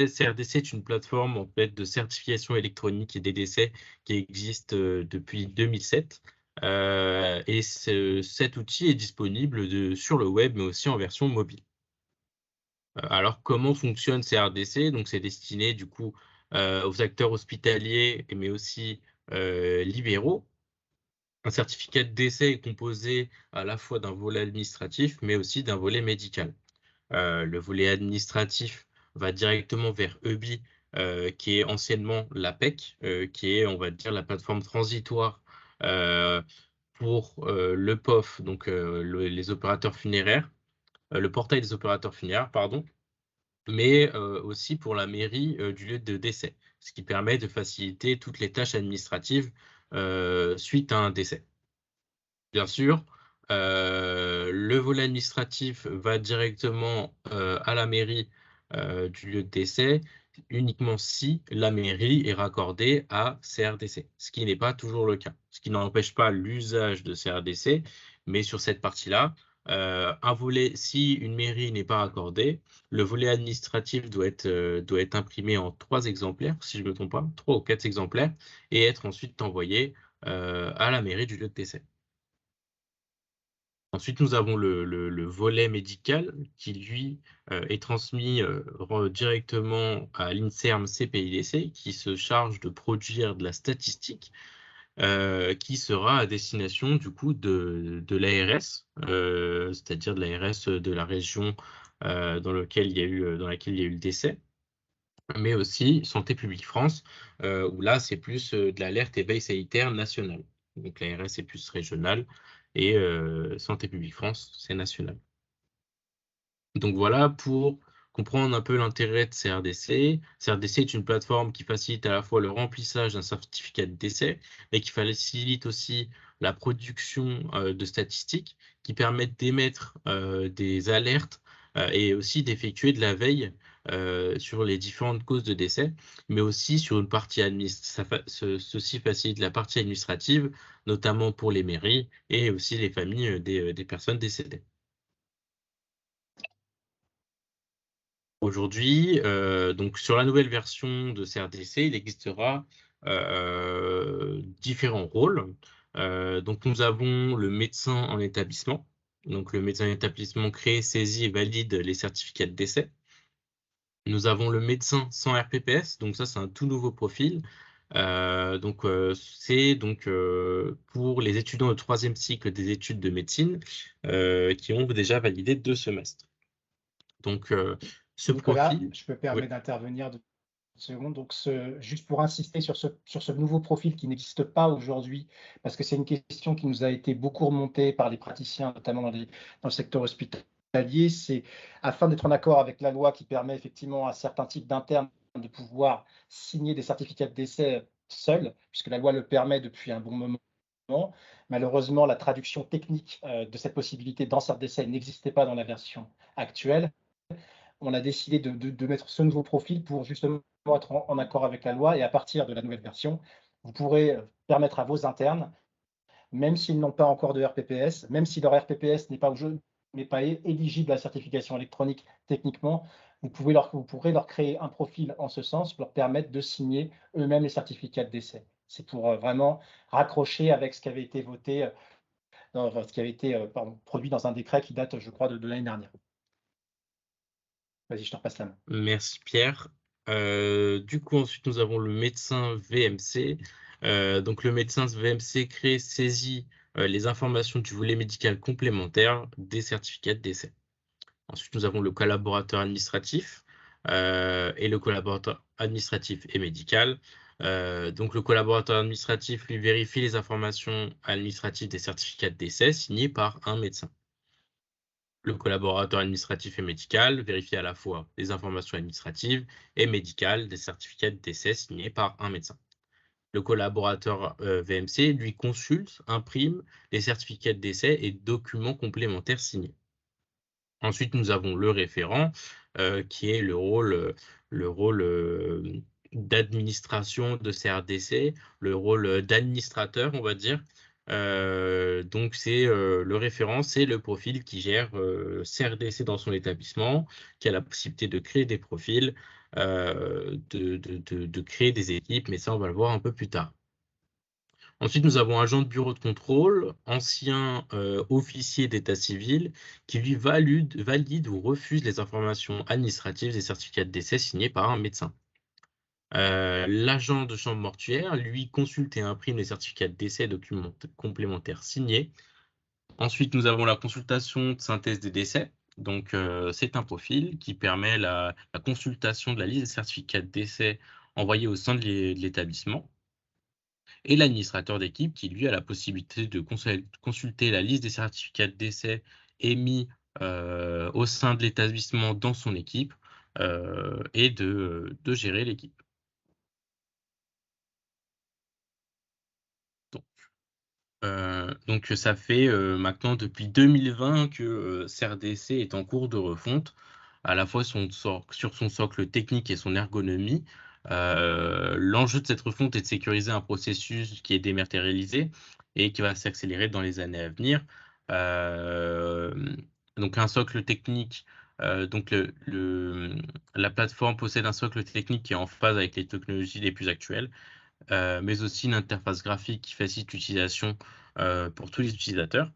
CRDC est une plateforme en fait de certification électronique et des décès qui existe depuis 2007. Et cet outil est disponible sur le web, mais aussi en version mobile. Alors, comment fonctionne CRDC? Donc, c'est destiné du coup aux acteurs hospitaliers, mais aussi libéraux. Un certificat de décès est composé à la fois d'un volet administratif, mais aussi d'un volet médical. Le volet administratif va directement vers EBI, qui est anciennement l'APEC, qui est, on va dire, la plateforme transitoire euh, pour le POF, donc les opérateurs funéraires, le portail des opérateurs funéraires, pardon, mais aussi pour la mairie du lieu de décès, ce qui permet de faciliter toutes les tâches administratives suite à un décès. Bien sûr, le volet administratif va directement à la mairie du lieu de décès, uniquement si la mairie est raccordée à CRDC, ce qui n'est pas toujours le cas. Ce qui n'empêche pas l'usage de CRDC, mais sur cette partie-là, si une mairie n'est pas raccordée, le volet administratif doit être imprimé en 3 exemplaires, si je ne me trompe pas, 3 ou 4 exemplaires, et être ensuite envoyé à la mairie du lieu de décès. Ensuite, nous avons le volet médical qui, lui, est transmis directement à l'INSERM CPIDC, qui se charge de produire de la statistique qui sera à destination du coup de l'ARS, c'est-à-dire de l'ARS de la région dans laquelle il y a eu le décès, mais aussi Santé publique France, où là, c'est plus de l'alerte et veille sanitaire nationale. Donc l'ARS est plus régionale et Santé publique France, c'est national. Donc voilà pour comprendre un peu l'intérêt de CRDC. CRDC est une plateforme qui facilite à la fois le remplissage d'un certificat de décès, mais qui facilite aussi la production de statistiques qui permettent d'émettre des alertes et aussi d'effectuer de la veille sur les différentes causes de décès, mais aussi sur une partie administrative. Ceci facilite la partie administrative, notamment pour les mairies et aussi les familles des personnes décédées. Aujourd'hui, donc sur la nouvelle version de CRDC, il existera différents rôles. Donc nous avons le médecin en établissement. Donc le médecin en établissement crée, saisit et valide les certificats de décès. Nous avons le médecin sans RPPS, donc ça c'est un tout nouveau profil. C'est donc pour les étudiants de 3e cycle des études de médecine qui ont déjà validé 2 semestres. Donc ce Nicolas, profil, je me oui. permets d'intervenir 2 secondes. Donc, juste pour insister sur ce nouveau profil qui n'existe pas aujourd'hui, parce que c'est une question qui nous a été beaucoup remontée par les praticiens, notamment dans le secteur hospitalier, c'est afin d'être en accord avec la loi qui permet effectivement à certains types d'internes de pouvoir signer des certificats de décès seuls, puisque la loi le permet depuis un bon moment. Malheureusement, la traduction technique de cette possibilité dans CertDécès n'existait pas dans la version actuelle. On a décidé de mettre ce nouveau profil pour justement être en accord avec la loi, et à partir de la nouvelle version, vous pourrez permettre à vos internes, même s'ils n'ont pas encore de RPPS, même si leur RPPS n'est pas éligible à la certification électronique techniquement, vous pourrez leur créer un profil en ce sens pour leur permettre de signer eux-mêmes les certificats de décès. C'est pour vraiment raccrocher avec ce qui avait été voté, ce qui avait été produit dans un décret qui date, je crois, de l'année dernière. Vas-y, je te repasse la main. Merci Pierre. Du coup, ensuite, nous avons le médecin VMC. Donc, le médecin VMC crée, saisit les informations du volet médical complémentaire des certificats de décès. Ensuite, nous avons le collaborateur administratif et le collaborateur administratif et médical. Donc, le collaborateur administratif lui vérifie les informations administratives des certificats de décès signés par un médecin. Le collaborateur administratif et médical vérifie à la fois les informations administratives et médicales des certificats de décès signés par un médecin. Le collaborateur VMC, lui, consulte, imprime les certificats de décès et documents complémentaires signés. Ensuite, nous avons le référent, qui est le rôle d'administration de CRDC, le rôle d'administrateur, on va dire. Donc, le référent, c'est le profil qui gère CRDC dans son établissement, qui a la possibilité de créer des profils, de créer des équipes, mais ça, on va le voir un peu plus tard. Ensuite, nous avons agent de bureau de contrôle, ancien officier d'état civil, qui lui valide ou refuse les informations administratives des certificats de décès signés par un médecin. L'agent de chambre mortuaire, lui, consulte et imprime les certificats de décès et documents complémentaires signés. Ensuite, nous avons la consultation de synthèse des décès. Donc, c'est un profil qui permet la consultation de la liste des certificats de décès envoyés au sein de l'établissement. Et l'administrateur d'équipe qui, lui, a la possibilité de consulter la liste des certificats de décès émis au sein de l'établissement dans son équipe et de gérer l'équipe. Donc, ça fait maintenant depuis 2020 que CRDC est en cours de refonte, à la fois sur son socle technique et son ergonomie. L'enjeu de cette refonte est de sécuriser un processus qui est dématérialisé et qui va s'accélérer dans les années à venir. Donc un socle technique, donc la plateforme possède un socle technique qui est en phase avec les technologies les plus actuelles, mais aussi une interface graphique qui facilite l'utilisation pour tous les utilisateurs.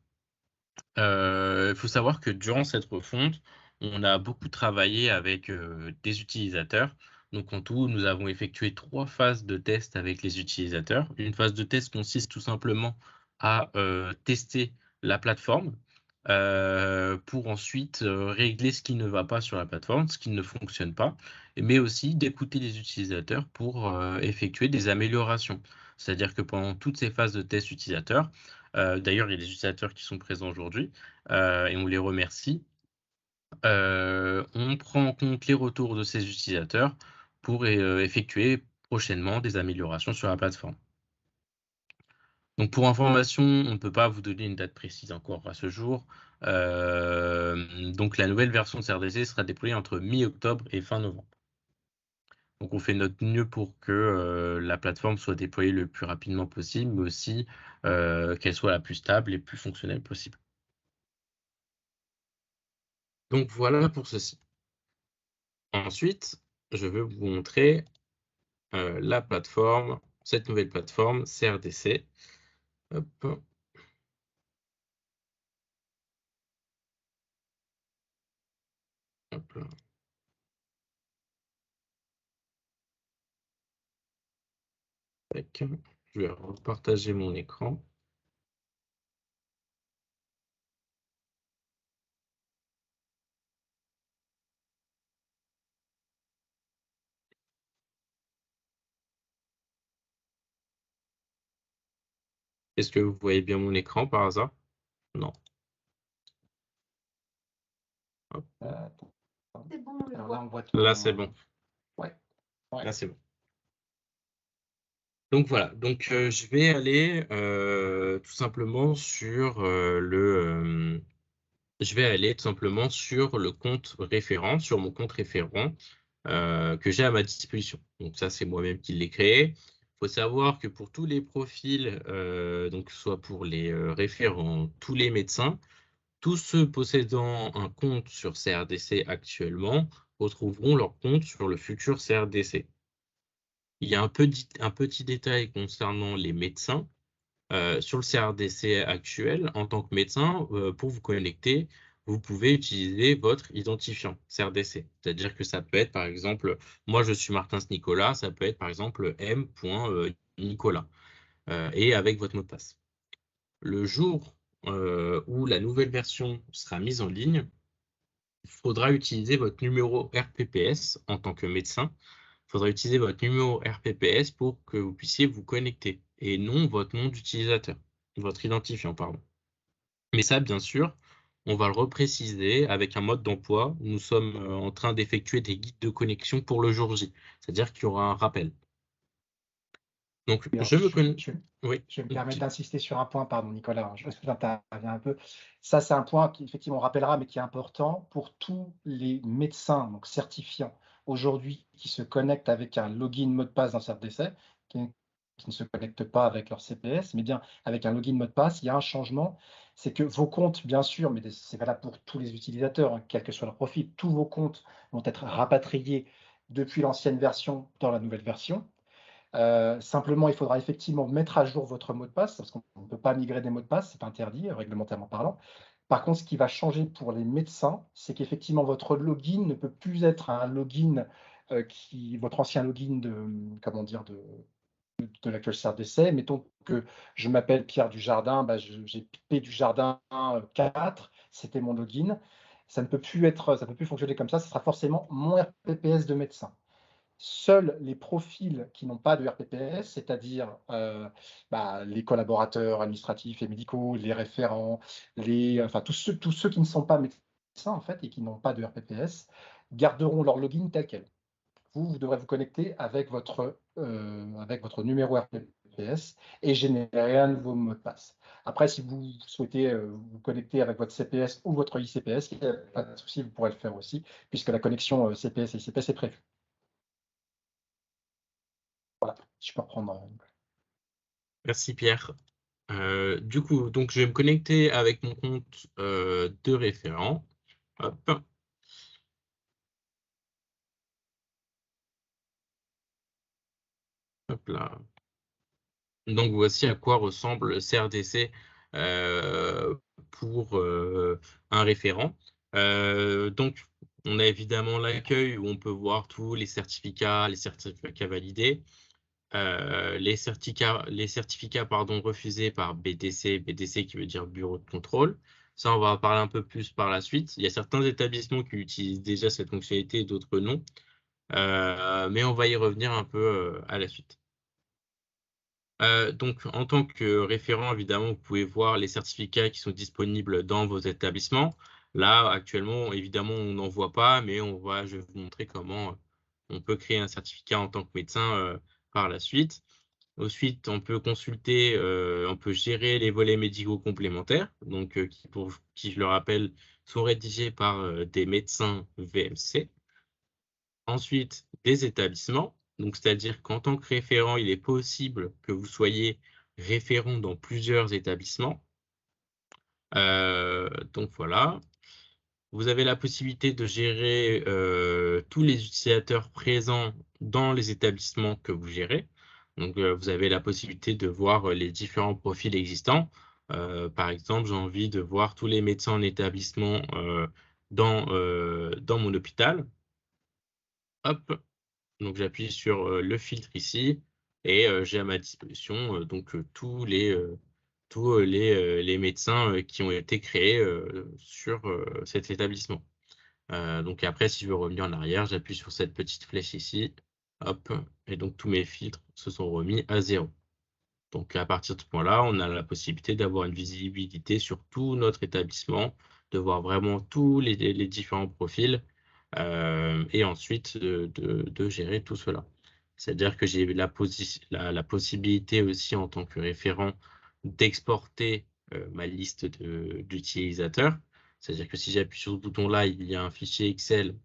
Il faut savoir que durant cette refonte, on a beaucoup travaillé avec des utilisateurs. Donc en tout, nous avons effectué 3 phases de test avec les utilisateurs. Une phase de test consiste tout simplement à tester la plateforme pour ensuite régler ce qui ne va pas sur la plateforme, ce qui ne fonctionne pas, mais aussi d'écouter les utilisateurs pour effectuer des améliorations. C'est-à-dire que pendant toutes ces phases de test utilisateurs, d'ailleurs, il y a des utilisateurs qui sont présents aujourd'hui et on les remercie. On prend en compte les retours de ces utilisateurs pour effectuer prochainement des améliorations sur la plateforme. Donc pour information, on ne peut pas vous donner une date précise encore à ce jour. Donc la nouvelle version de CRDC sera déployée entre mi-octobre et fin novembre. Donc on fait notre mieux pour que la plateforme soit déployée le plus rapidement possible, mais aussi qu'elle soit la plus stable et plus fonctionnelle possible. Donc voilà pour ceci. Ensuite, je vais vous montrer la plateforme, cette nouvelle plateforme CRDC. Hop. Hop là. Je vais repartager mon écran. Est-ce que vous voyez bien mon écran par hasard? Non. C'est bon, on le Alors voit. là, on voit tout. Là, c'est bon. Ouais. Là, c'est bon. Donc voilà, donc je vais aller tout simplement sur je vais aller tout simplement sur le compte référent, sur mon compte référent que j'ai à ma disposition. Donc ça, c'est moi-même qui l'ai créé. Il faut savoir que pour tous les profils, donc soit pour les référents, tous les médecins, tous ceux possédant un compte sur CRDC actuellement retrouveront leur compte sur le futur CRDC. Il y a un petit détail concernant les médecins. Sur le CRDC actuel, en tant que médecin, pour vous connecter, vous pouvez utiliser votre identifiant CRDC. C'est-à-dire que ça peut être, par exemple, moi je suis Martins Nicolas, ça peut être par exemple m.nicolas, et avec votre mot de passe. Le jour où la nouvelle version sera mise en ligne, il faudra utiliser votre numéro RPPS en tant que médecin. Il faudra utiliser votre numéro RPPS pour que vous puissiez vous connecter et non votre nom d'utilisateur, votre identifiant, pardon. Mais ça, bien sûr, on va le repréciser avec un mode d'emploi. Nous sommes en train d'effectuer des guides de connexion pour le jour J, c'est-à-dire qu'il y aura un rappel. Donc, Alors, je me connais. Oui. je me permets d'insister sur un point, pardon Nicolas, j'interviens un peu. Ça, c'est un point qui, effectivement, on rappellera, mais qui est important pour tous les médecins donc certifiants aujourd'hui qui se connectent avec un login mot de passe dans CRDC, qui ne se connectent pas avec leur CPS, mais bien avec un login mot de passe. Il y a un changement, c'est que vos comptes, bien sûr, mais c'est valable pour tous les utilisateurs, hein, quel que soit leur profil, tous vos comptes vont être rapatriés depuis l'ancienne version dans la nouvelle version. Simplement, il faudra effectivement mettre à jour votre mot de passe, parce qu'on ne peut pas migrer des mots de passe, c'est interdit, réglementairement parlant. Par contre, ce qui va changer pour les médecins, c'est qu'effectivement, votre login ne peut plus être un login votre ancien login comment dire, de l'actuel CRDC. Mettons que je m'appelle Pierre Dujardin, j'ai P Dujardin 4, c'était mon login. Ça ne peut plus fonctionner comme ça, ce sera forcément mon RPPS de médecin. Seuls les profils qui n'ont pas de RPPS, c'est-à-dire les collaborateurs administratifs et médicaux, les référents, enfin tous ceux qui ne sont pas médecins en fait et qui n'ont pas de RPPS, garderont leur login tel quel. Vous devrez vous connecter avec votre numéro RPPS et générer un nouveau mot de passe. Après, si vous souhaitez vous connecter avec votre CPS ou votre ICPS, il n'y a pas de souci, vous pourrez le faire aussi, puisque la connexion CPS et ICPS est prévue. Voilà, je peux reprendre. Merci Pierre. Du coup, donc je vais me connecter avec mon compte de référent. Hop. Hop là. Donc voici à quoi ressemble le CRDC pour un référent. Donc on a évidemment l'accueil où on peut voir tous les certificats validés, les certificats refusés par BDC, BDC qui veut dire Bureau de contrôle. Ça, on va en parler un peu plus par la suite. Il y a certains établissements qui utilisent déjà cette fonctionnalité et d'autres non. Mais on va y revenir un peu à la suite. Donc, en tant que référent, évidemment, vous pouvez voir les certificats qui sont disponibles dans vos établissements. Là, actuellement, évidemment, on n'en voit pas, mais je vais vous montrer comment on peut créer un certificat en tant que médecin par la suite. Ensuite, on peut consulter, on peut gérer les volets médicaux complémentaires, donc qui, je le rappelle, sont rédigés par des médecins VMC. Ensuite, des établissements, donc c'est-à-dire qu'en tant que référent, il est possible que vous soyez référent dans plusieurs établissements. Donc voilà. Vous avez la possibilité de gérer tous les utilisateurs présents dans les établissements que vous gérez. Donc, vous avez la possibilité de voir les différents profils existants. Par exemple, j'ai envie de voir tous les médecins en établissement dans mon hôpital. Hop, donc j'appuie sur le filtre ici et j'ai à ma disposition tous les médecins qui ont été créés sur cet établissement. Donc après, si je veux revenir en arrière, j'appuie sur cette petite flèche ici, hop, et donc tous mes filtres se sont remis à 0. Donc à partir de ce point-là, on a la possibilité d'avoir une visibilité sur tout notre établissement, de voir vraiment tous les différents profils, et ensuite de gérer tout cela. C'est-à-dire que j'ai la possibilité aussi en tant que référent d'exporter ma liste d'utilisateurs. C'est-à-dire que si j'appuie sur ce bouton-là, il y a un fichier Excel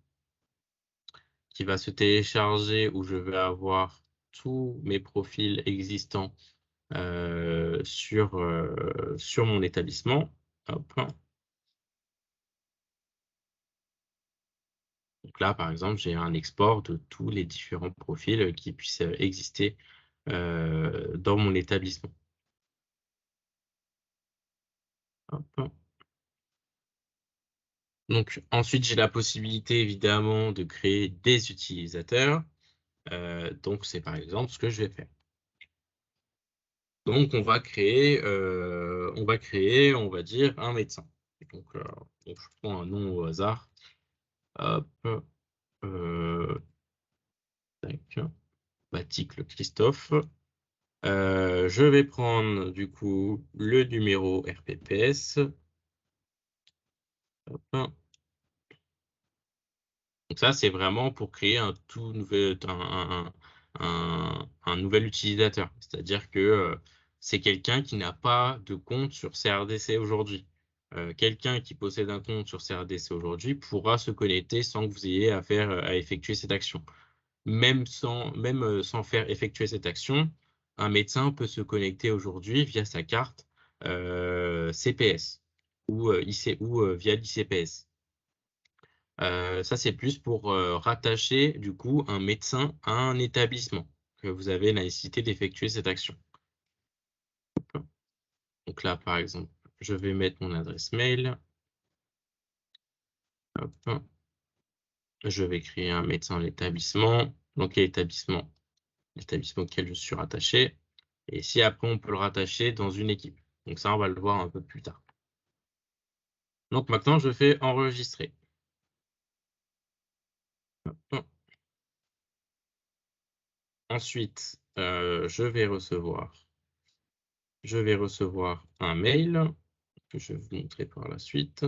qui va se télécharger où je vais avoir tous mes profils existants sur mon établissement. Hop. Donc là, par exemple, j'ai un export de tous les différents profils qui puissent exister dans mon établissement. Hop. Donc ensuite, j'ai la possibilité évidemment de créer des utilisateurs. Donc c'est par exemple ce que je vais faire. Donc on va créer, on va dire, un médecin. Donc, je prends un nom au hasard. Hop. Tac. Baticle Christophe. Je vais prendre du coup le numéro RPPS. Hop. Donc ça, c'est vraiment pour créer un tout nouvel, un nouvel utilisateur. C'est-à-dire que c'est quelqu'un qui n'a pas de compte sur CRDC aujourd'hui. Quelqu'un qui possède un compte sur CRDC aujourd'hui pourra se connecter sans que vous ayez à effectuer cette action. Même sans faire effectuer cette action, un médecin peut se connecter aujourd'hui via sa carte CPS ou via l'ICPS. Ça, c'est plus pour rattacher du coup un médecin à un établissement que vous avez la nécessité d'effectuer cette action. Donc là, par exemple, je vais mettre mon adresse mail. Hop. Je vais créer un médecin à l'établissement. Donc, l'établissement auquel je suis rattaché. Et ici, après, on peut le rattacher dans une équipe. Donc ça, on va le voir un peu plus tard. Donc maintenant, je fais enregistrer. Ensuite, je vais recevoir un mail que je vais vous montrer par la suite.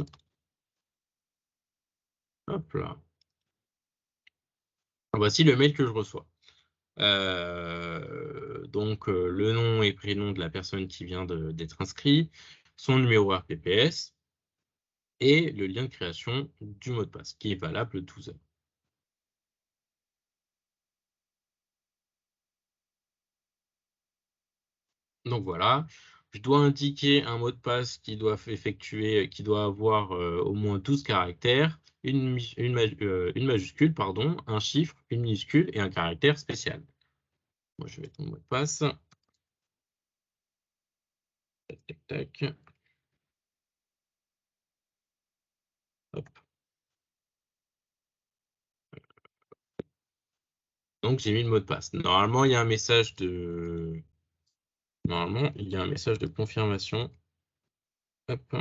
Hop là. Voici le mail que je reçois. Donc, le nom et prénom de la personne qui vient d'être inscrit, son numéro RPPS et le lien de création du mot de passe qui est valable 12 heures. Donc voilà, je dois indiquer un mot de passe qui doit avoir au moins 12 caractères, une majuscule, pardon, un chiffre, une minuscule et un caractère spécial. Moi, je vais mettre mon mot de passe. Tac, tac, tac. Hop. Donc, j'ai mis le mot de passe. Normalement, il y a un message de confirmation. Hop.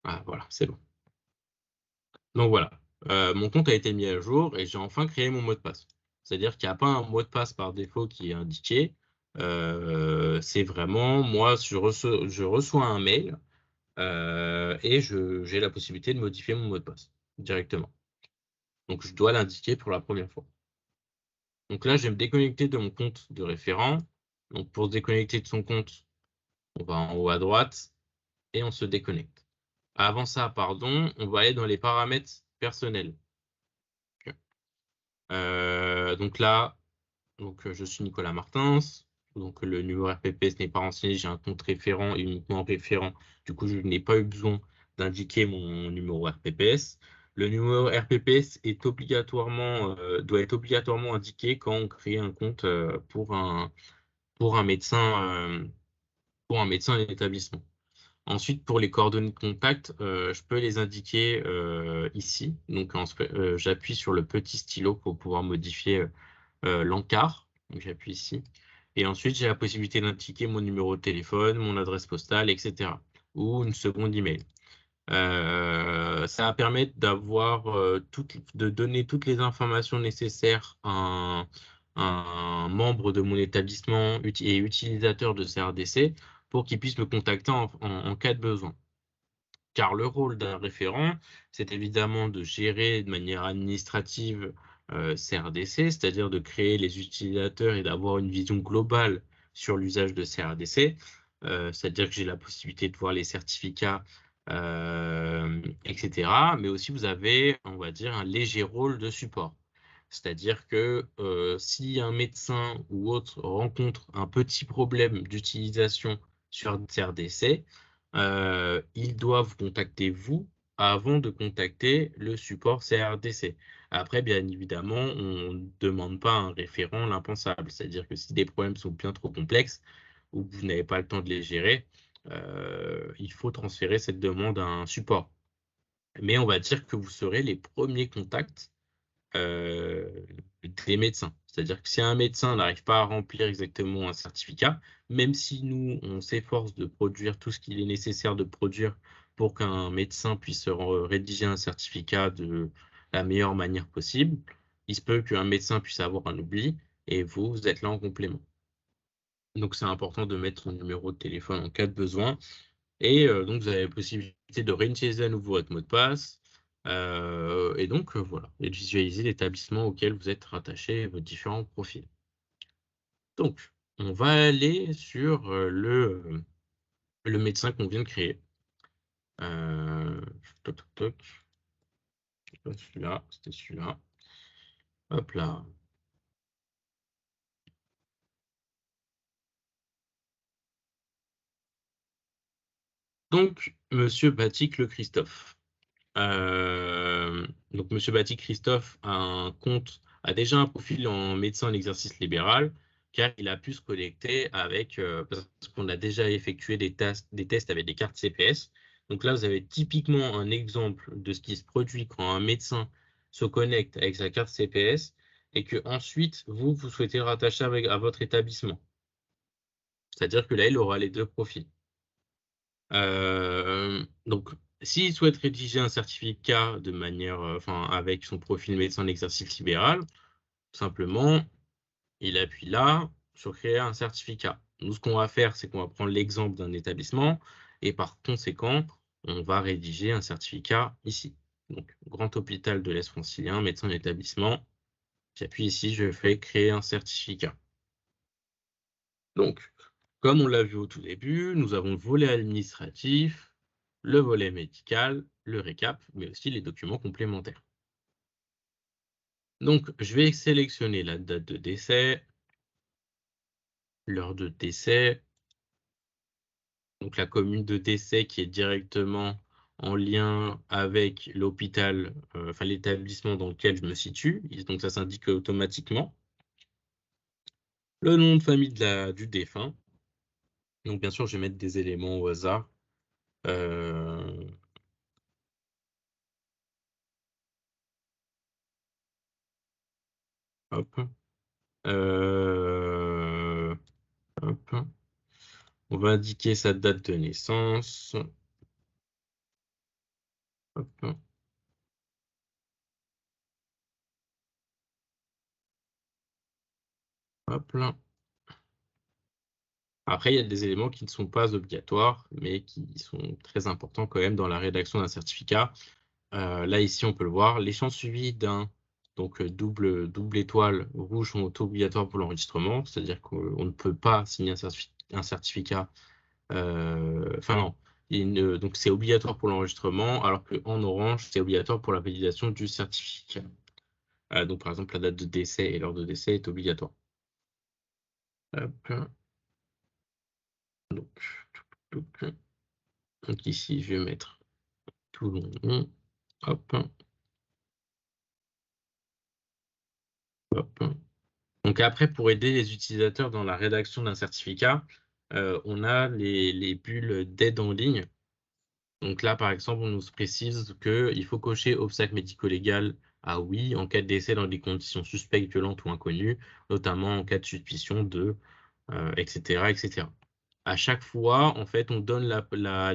Ah, voilà, c'est bon. Donc voilà, mon compte a été mis à jour et j'ai enfin créé mon mot de passe. C'est-à-dire qu'il n'y a pas un mot de passe par défaut qui est indiqué. C'est vraiment, moi, je reçois un mail et j'ai la possibilité de modifier mon mot de passe directement. Donc je dois l'indiquer pour la première fois. Donc là, je vais me déconnecter de mon compte de référent. Donc pour se déconnecter de son compte, on va en haut à droite et on se déconnecte. Avant ça, pardon, on va aller dans les paramètres personnels. Donc là, je suis Nicolas Martins. Donc le numéro RPPS n'est pas renseigné, j'ai un compte référent et uniquement référent. Du coup, je n'ai pas eu besoin d'indiquer mon numéro RPPS. Le numéro RPPS doit être obligatoirement indiqué quand on crée un compte pour un médecin, d'établissement. Ensuite, pour les coordonnées de contact, je peux les indiquer ici. Donc, j'appuie sur le petit stylo pour pouvoir modifier l'encart. Donc, j'appuie ici. Et ensuite, j'ai la possibilité d'indiquer mon numéro de téléphone, mon adresse postale, etc. Ou une seconde email. Ça va permettre de donner toutes les informations nécessaires à un membre de mon établissement et utilisateur de CRDC pour qu'il puisse me contacter en cas de besoin. Car le rôle d'un référent, c'est évidemment de gérer de manière administrative CRDC, c'est-à-dire de créer les utilisateurs et d'avoir une vision globale sur l'usage de CRDC. C'est-à-dire que j'ai la possibilité de voir les certificats, etc. Mais aussi, vous avez, on va dire, un léger rôle de support. C'est-à-dire que si un médecin ou autre rencontre un petit problème d'utilisation sur CRDC, ils doivent contacter vous avant de contacter le support CRDC. Après, bien évidemment, on ne demande pas à un référent l'impensable. C'est-à-dire que si des problèmes sont bien trop complexes ou que vous n'avez pas le temps de les gérer, il faut transférer cette demande à un support. Mais on va dire que vous serez les premiers contacts des médecins. C'est-à-dire que si un médecin n'arrive pas à remplir exactement un certificat, même si nous, on s'efforce de produire tout ce qu'il est nécessaire de produire pour qu'un médecin puisse rédiger un certificat de la meilleure manière possible, il se peut qu'un médecin puisse avoir un oubli et vous êtes là en complément. Donc, c'est important de mettre son numéro de téléphone en cas de besoin. Et donc, vous avez la possibilité de réinitialiser à nouveau votre mot de passe. Et donc, voilà, et de visualiser l'établissement auquel vous êtes rattaché et vos différents profils. Donc, on va aller sur le médecin qu'on vient de créer. Toc, toc, toc. Pas celui-là, c'était celui-là. Hop là. Donc, Monsieur Batik Le Christophe. Donc, Monsieur Batik Christophe a déjà un profil en médecin en exercice libéral, car il a pu se connecter avec, parce qu'on a déjà effectué des tests avec des cartes CPS. Donc là, vous avez typiquement un exemple de ce qui se produit quand un médecin se connecte avec sa carte CPS et que ensuite vous souhaitez le rattacher à votre établissement. C'est-à-dire que là, il aura les deux profils. Donc, s'il souhaite rédiger un certificat de manière, avec son profil médecin d'exercice libéral, simplement, il appuie là sur créer un certificat. Nous, ce qu'on va faire, c'est qu'on va prendre l'exemple d'un établissement et par conséquent, on va rédiger un certificat ici. Donc, Grand Hôpital de l'Est Francilien, médecin d'établissement. J'appuie ici, je fais créer un certificat. Donc, comme on l'a vu au tout début, nous avons le volet administratif, le volet médical, le récap, mais aussi les documents complémentaires. Donc, je vais sélectionner la date de décès, l'heure de décès, donc la commune de décès qui est directement en lien avec l'hôpital, l'établissement dans lequel je me situe. Donc, ça s'indique automatiquement. Le nom de famille du défunt. Donc, bien sûr, je vais mettre des éléments au hasard. Hop. Hop. On va indiquer sa date de naissance. Hop. Hop là. Après, il y a des éléments qui ne sont pas obligatoires, mais qui sont très importants quand même dans la rédaction d'un certificat. Là, ici, on peut le voir. Les champs suivis d'un double étoile rouge sont obligatoires pour l'enregistrement, c'est-à-dire qu'on ne peut pas signer un certificat. Non. Donc, c'est obligatoire pour l'enregistrement, alors qu'en orange, c'est obligatoire pour la validation du certificat. Donc, par exemple, la date de décès et l'heure de décès est obligatoire. Hop. Donc ici, je vais mettre tout le nom. Hop. Hop. Donc après, pour aider les utilisateurs dans la rédaction d'un certificat, on a les bulles d'aide en ligne. Donc là, par exemple, on nous précise qu'il faut cocher obstacle médico-légal à oui en cas de décès dans des conditions suspectes, violentes ou inconnues, notamment en cas de suspicion de, etc., etc. À chaque fois, en fait, on donne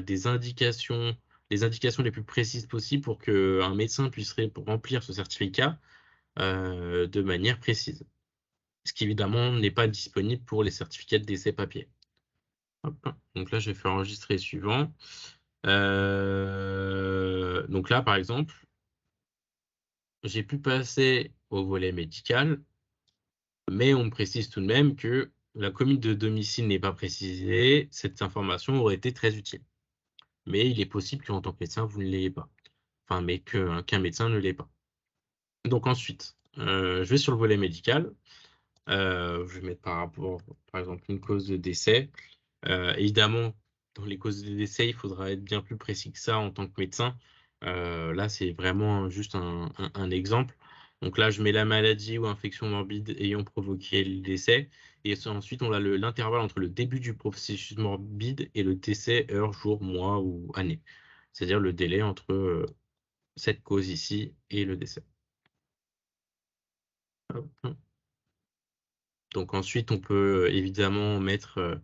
des indications, les indications les plus précises possibles pour qu'un médecin puisse remplir ce certificat de manière précise. Ce qui, évidemment, n'est pas disponible pour les certificats de décès papier. Hop. Donc là, je vais faire enregistrer suivant. Donc là, par exemple, j'ai pu passer au volet médical, mais on me précise tout de même que la commune de domicile n'est pas précisée. Cette information aurait été très utile. Mais il est possible qu'en tant que médecin, vous ne l'ayez pas. Enfin, mais qu'un médecin ne l'ait pas. Donc ensuite, je vais sur le volet médical. Je vais mettre par exemple, une cause de décès. Évidemment, dans les causes de décès, il faudra être bien plus précis que ça en tant que médecin. Là, c'est vraiment juste un exemple. Donc là, je mets la maladie ou infection morbide ayant provoqué le décès. Et ensuite, on a l'intervalle entre le début du processus morbide et le décès, heure, jour, mois ou année. C'est-à-dire le délai entre cette cause ici et le décès. Hop. Donc ensuite, on peut évidemment en mettre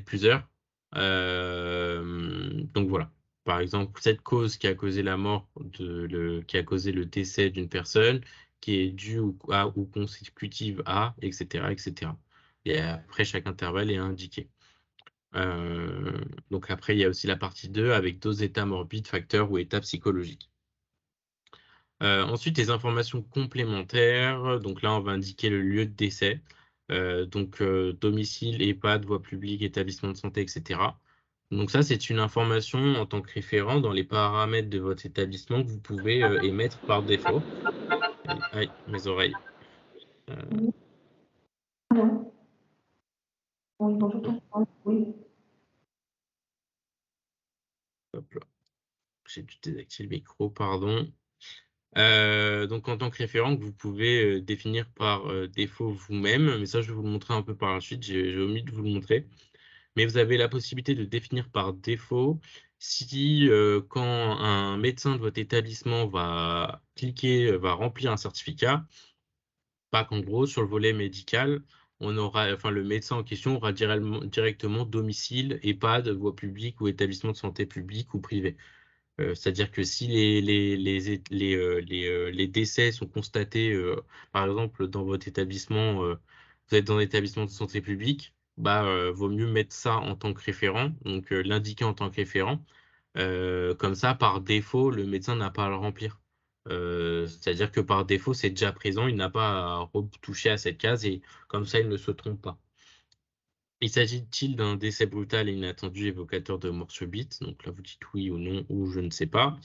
plusieurs. Donc voilà. Par exemple, cette cause qui a causé la mort, qui a causé le décès d'une personne, qui est due ou consécutive à, etc., etc. Et après, chaque intervalle est indiqué. Donc après, il y a aussi la partie 2 avec 2 états morbides, facteurs ou états psychologiques. Ensuite, les informations complémentaires. Donc là, on va indiquer le lieu de décès. Domicile, EHPAD, voie publique, établissement de santé, etc. Donc ça, c'est une information en tant que référent dans les paramètres de votre établissement que vous pouvez émettre par défaut. Aïe, mes oreilles. Oui. Allô? Oui, bonjour tout le monde. Oui. j'ai dû désactiver le micro, pardon. Donc en tant que référent, vous pouvez définir par défaut vous-même, mais ça je vais vous le montrer un peu par la suite, j'ai omis de vous le montrer. Mais vous avez la possibilité de définir par défaut si quand un médecin de votre établissement va remplir un certificat, pas qu'en gros sur le volet médical, le médecin en question aura directement domicile, EHPAD, voie publique ou établissement de santé public ou privé. C'est-à-dire que si les décès sont constatés, par exemple, dans votre établissement, vous êtes dans un établissement de santé publique, vaut mieux mettre ça en tant que référent, donc l'indiquer en tant que référent. Comme ça, par défaut, le médecin n'a pas à le remplir. C'est-à-dire que par défaut, c'est déjà présent, il n'a pas à retoucher à cette case et comme ça, il ne se trompe pas. Il s'agit-il d'un décès brutal et inattendu évocateur de mort subite? Donc là, vous dites oui ou non, ou je ne sais pas.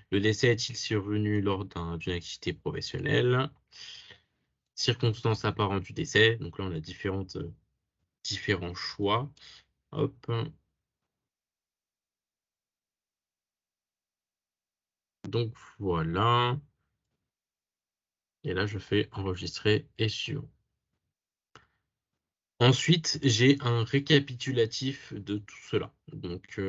Le décès est-il survenu lors d'une activité professionnelle? Circonstances apparentes du décès. Donc là, on a différents choix. Hop. Donc voilà. Et là, je fais enregistrer et suivant. Ensuite, j'ai un récapitulatif de tout cela. Donc,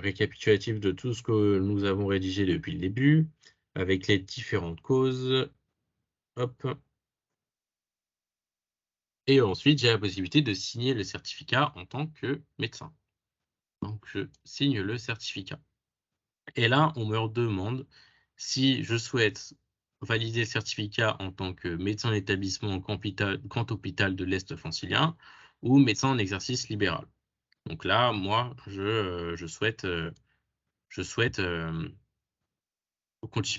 récapitulatif de tout ce que nous avons rédigé depuis le début, avec les différentes causes. Hop. Et ensuite, j'ai la possibilité de signer le certificat en tant que médecin. Donc, je signe le certificat. Et là, on me demande si je souhaite valider le certificat en tant que médecin d'établissement grand hôpital de l'Est francilien ou médecin en exercice libéral. Donc là, moi, je souhaite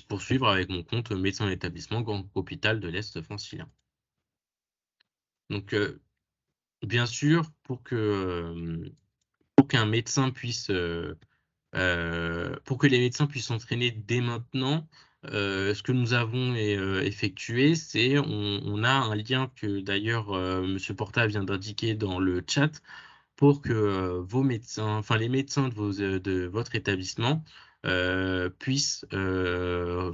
poursuivre avec mon compte médecin d'établissement grand hôpital de l'Est francilien. Donc, bien sûr, pour qu'un médecin puisse pour que les médecins puissent s'entraîner dès maintenant, ce que nous avons effectué, c'est on a un lien que d'ailleurs Monsieur Porta vient d'indiquer dans le chat pour que vos médecins, enfin les médecins de votre établissement puissent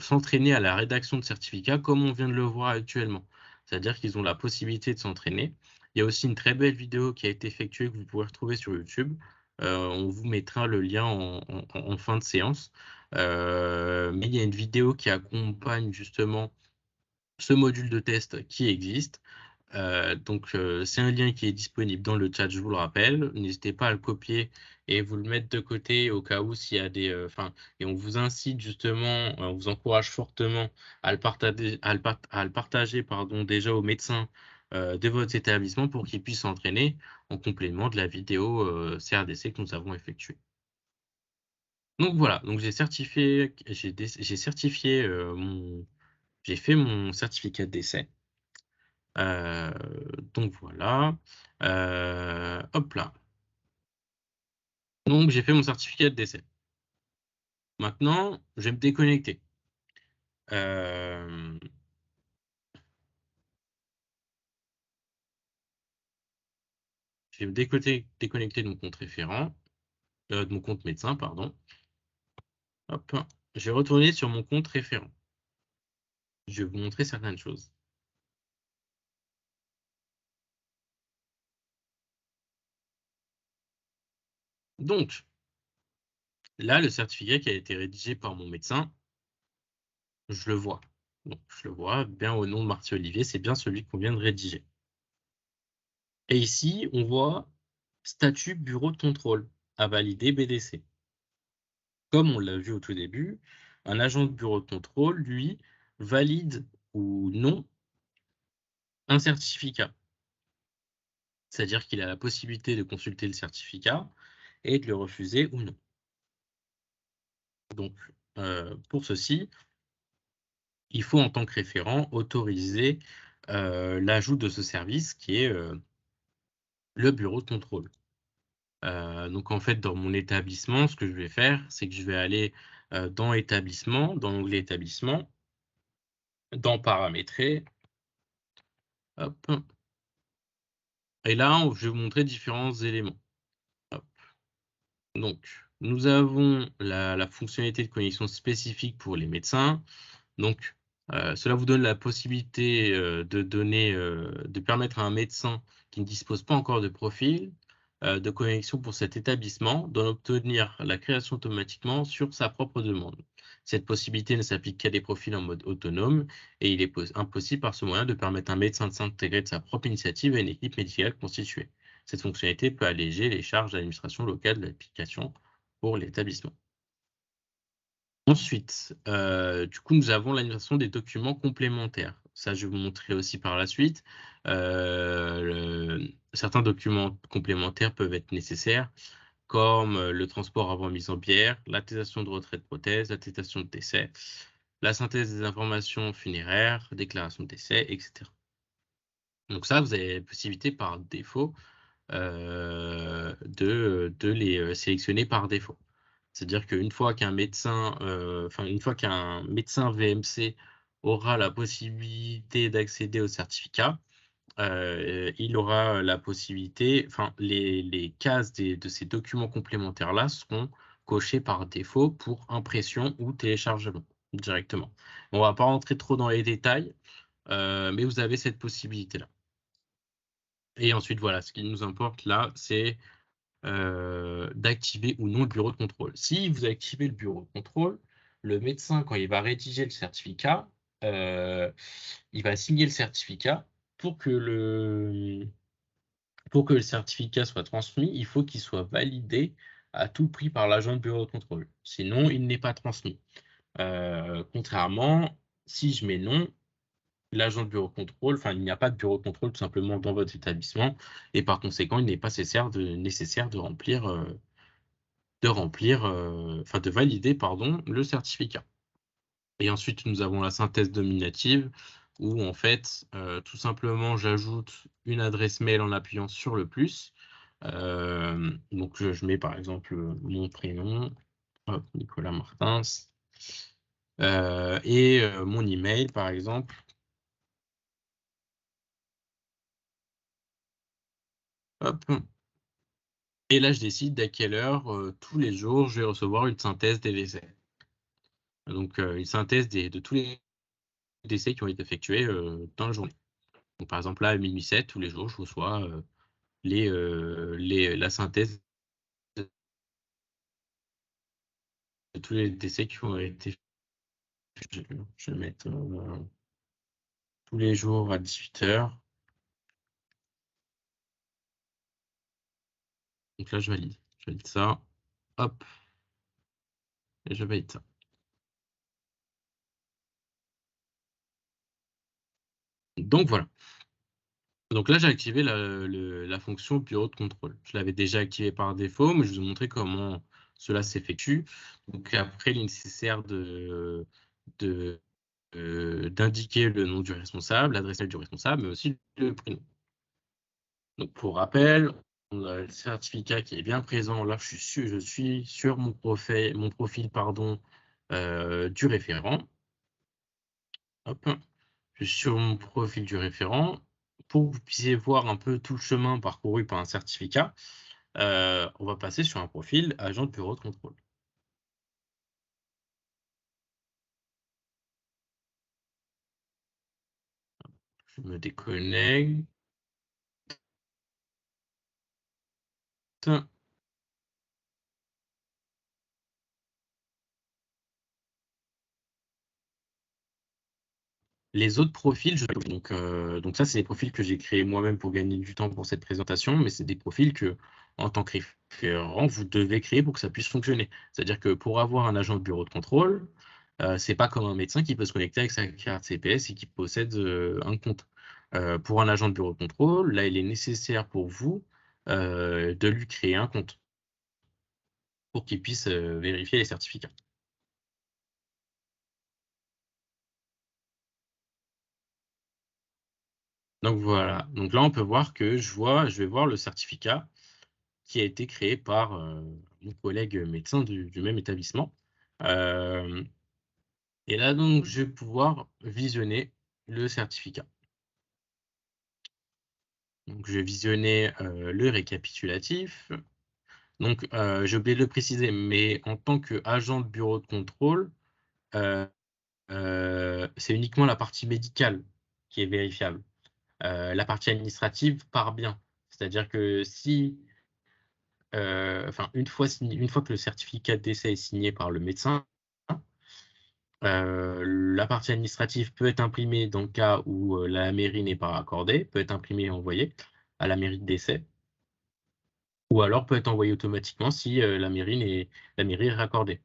s'entraîner à la rédaction de certificats comme on vient de le voir actuellement. C'est-à-dire qu'ils ont la possibilité de s'entraîner. Il y a aussi une très belle vidéo qui a été effectuée que vous pouvez retrouver sur YouTube. On vous mettra le lien en fin de séance. Mais il y a une vidéo qui accompagne justement ce module de test qui existe. Donc, c'est un lien qui est disponible dans le chat, je vous le rappelle. N'hésitez pas à le copier et vous le mettre de côté au cas où s'il y a des... et on vous incite justement, on vous encourage fortement à le partager déjà aux médecins de votre établissement pour qu'ils puissent s'entraîner en complément de la vidéo CRDC que nous avons effectuée. Donc voilà, donc j'ai fait mon certificat de décès. Donc voilà. Hop là. Donc j'ai fait mon certificat de décès. Maintenant, je vais me déconnecter. Je vais me déconnecter de mon compte référent, de mon compte médecin, pardon. Hop. Je vais retourner sur mon compte référent. Je vais vous montrer certaines choses. Donc, là, le certificat qui a été rédigé par mon médecin, je le vois. Donc, je le vois bien au nom de Marty Olivier, c'est bien celui qu'on vient de rédiger. Et ici, on voit statut bureau de contrôle à valider BDC. Comme on l'a vu au tout début, un agent de bureau de contrôle, lui, valide ou non un certificat. C'est-à-dire qu'il a la possibilité de consulter le certificat et de le refuser ou non. Donc, pour ceci, il faut en tant que référent autoriser l'ajout de ce service qui est le bureau de contrôle. Donc en fait, dans mon établissement, ce que je vais faire, c'est que je vais aller dans établissement, dans l'onglet établissement, dans paramétrer, hop. Et là, je vais vous montrer différents éléments. Hop. Donc, nous avons la fonctionnalité de connexion spécifique pour les médecins. Donc, cela vous donne la possibilité de permettre à un médecin qui ne dispose pas encore de profil de connexion pour cet établissement d'en obtenir la création automatiquement sur sa propre demande. Cette possibilité ne s'applique qu'à des profils en mode autonome et il est impossible par ce moyen de permettre à un médecin de s'intégrer de sa propre initiative à une équipe médicale constituée. Cette fonctionnalité peut alléger les charges d'administration locale de l'application pour l'établissement. Ensuite, du coup, nous avons l'animation des documents complémentaires. Ça, je vais vous montrer aussi par la suite. Certains documents complémentaires peuvent être nécessaires, comme le transport avant mise en bière, l'attestation de retrait de prothèse, l'attestation de décès, la synthèse des informations funéraires, déclaration de décès, etc. Donc ça, vous avez la possibilité par défaut de les sélectionner par défaut. C'est-à-dire qu'une fois qu'un médecin, une fois qu'un médecin VMC aura la possibilité d'accéder au certificat, il aura la possibilité, les cases de ces documents complémentaires-là seront cochées par défaut pour impression ou téléchargement directement. On ne va pas rentrer trop dans les détails, mais vous avez cette possibilité-là. Et ensuite, voilà, ce qui nous importe là, c'est d'activer ou non le bureau de contrôle. Si vous activez le bureau de contrôle, le médecin, quand il va rédiger le certificat, il va signer le certificat. Pour que le certificat soit transmis, il faut qu'il soit validé à tout prix par l'agent de bureau de contrôle. Sinon, il n'est pas transmis. Contrairement, si je mets non, l'agent de bureau de contrôle, il n'y a pas de bureau de contrôle tout simplement dans votre établissement et par conséquent, il n'est pas nécessaire de valider, le certificat. Et ensuite, nous avons la synthèse nominative où en fait, tout simplement, j'ajoute une adresse mail en appuyant sur le plus. Donc, je mets par exemple mon prénom, Nicolas Martins, et mon email par exemple. Hop. Et là, je décide à quelle heure, tous les jours, je vais recevoir une synthèse des décès. Donc, une synthèse de tous les décès qui ont été effectués dans la journée. Donc, par exemple, là, à minuit 7, tous les jours, je reçois la synthèse de tous les décès qui ont été effectués. Je vais mettre tous les jours à 18 h. Donc là, je valide. Je valide ça. Hop. Et je valide ça. Donc, voilà. Donc là, j'ai activé la fonction bureau de contrôle. Je l'avais déjà activé par défaut, mais je vous ai montré comment cela s'effectue. Donc après, il est nécessaire d'indiquer le nom du responsable, l'adresse mail du responsable, mais aussi le prénom. Donc pour rappel, on a le certificat qui est bien présent. Là, je suis sur mon profil du référent. Hop. Je suis sur mon profil du référent. Pour que vous puissiez voir un peu tout le chemin parcouru par un certificat, on va passer sur un profil agent de bureau de contrôle. Je me déconnecte. Les autres profils, donc ça, c'est des profils que j'ai créés moi-même pour gagner du temps pour cette présentation, mais c'est des profils que, en tant que référent, vous devez créer pour que ça puisse fonctionner. C'est-à-dire que pour avoir un agent de bureau de contrôle, c'est pas comme un médecin qui peut se connecter avec sa carte CPS et qui possède un compte. Pour un agent de bureau de contrôle, là, il est nécessaire pour vous de lui créer un compte pour qu'il puisse vérifier les certificats. Donc voilà, donc là on peut voir que je vais voir le certificat qui a été créé par mon collègue médecin du même établissement. Et là donc je vais pouvoir visionner le certificat. Donc je vais visionner le récapitulatif. Donc, j'ai oublié de le préciser, mais en tant qu'agent de bureau de contrôle, c'est uniquement la partie médicale qui est vérifiable. La partie administrative part bien. C'est-à-dire que si, une fois que le certificat de décès est signé par le médecin, la partie administrative peut être imprimée dans le cas où la mairie n'est pas raccordée, peut être imprimée et envoyée à la mairie de décès, ou alors peut être envoyée automatiquement si la mairie est raccordée.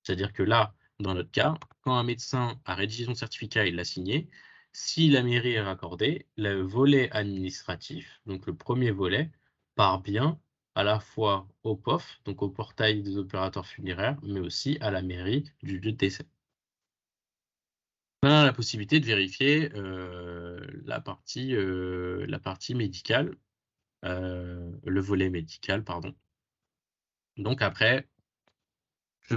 C'est-à-dire que là, dans notre cas, quand un médecin a rédigé son certificat et l'a signé, si la mairie est raccordée, le volet administratif, donc le premier volet, part bien à la fois au POF, donc au portail des opérateurs funéraires, mais aussi à la mairie du lieu de décès. On a la possibilité de vérifier la partie médicale, le volet médical, pardon. Donc après, je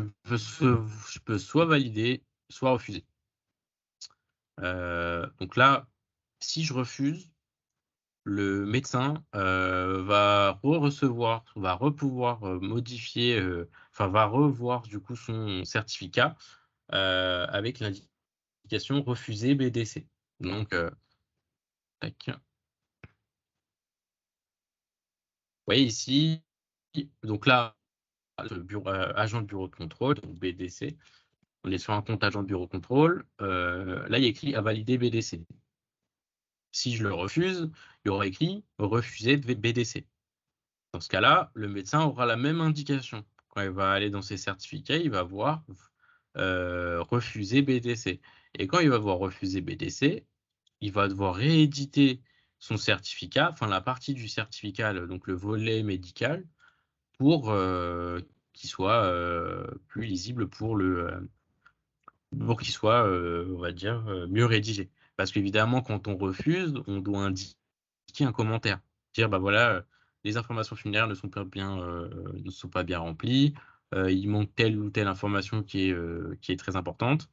peux soit valider, soit refuser. Donc là, si je refuse, le médecin va pouvoir modifier, va revoir du coup son certificat avec l'indication refuser BDC. Donc, tac. Vous voyez ici, donc là, agent de bureau de contrôle, donc BDC. On est sur un compte agent de bureau de contrôle. Là, il y a écrit à valider BDC. Si je le refuse, il y aura écrit refuser de BDC. Dans ce cas-là, le médecin aura la même indication. Quand il va aller dans ses certificats, il va voir refuser BDC. Et quand il va voir refuser BDC, il va devoir rééditer son certificat, enfin la partie du certificat, donc le volet médical, pour qu'il soit plus lisible pour qu'il soit, on va dire, mieux rédigé. Parce qu'évidemment, quand on refuse, on doit indiquer un commentaire. Dire, bah voilà, les informations funéraires ne sont pas bien remplies, il manque telle ou telle information qui est très importante.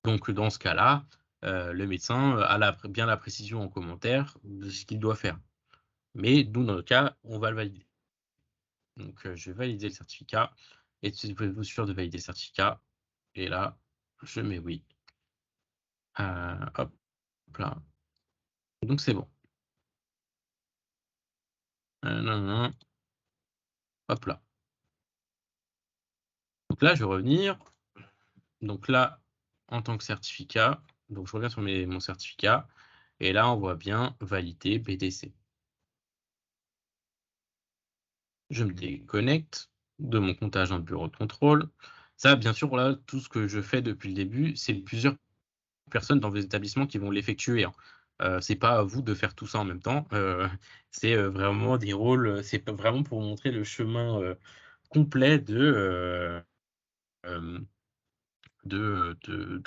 Donc, dans ce cas-là, le médecin a bien la précision en commentaire de ce qu'il doit faire. Mais nous, dans notre cas, on va le valider. Donc, je vais valider le certificat. Et vous sûr de valider le certificat. Et là, je mets oui. Hop là. Donc, c'est bon. Non. Hop là. Donc là, je vais revenir. Donc là, en tant que certificat, donc je reviens sur mon certificat. Et là, on voit bien valider BDC. Je me déconnecte de mon compte agent de bureau de contrôle. Ça, bien sûr, là, tout ce que je fais depuis le début, c'est plusieurs personnes dans vos établissements qui vont l'effectuer. C'est pas à vous de faire tout ça en même temps. C'est vraiment des rôles, c'est vraiment pour montrer le chemin complet d'un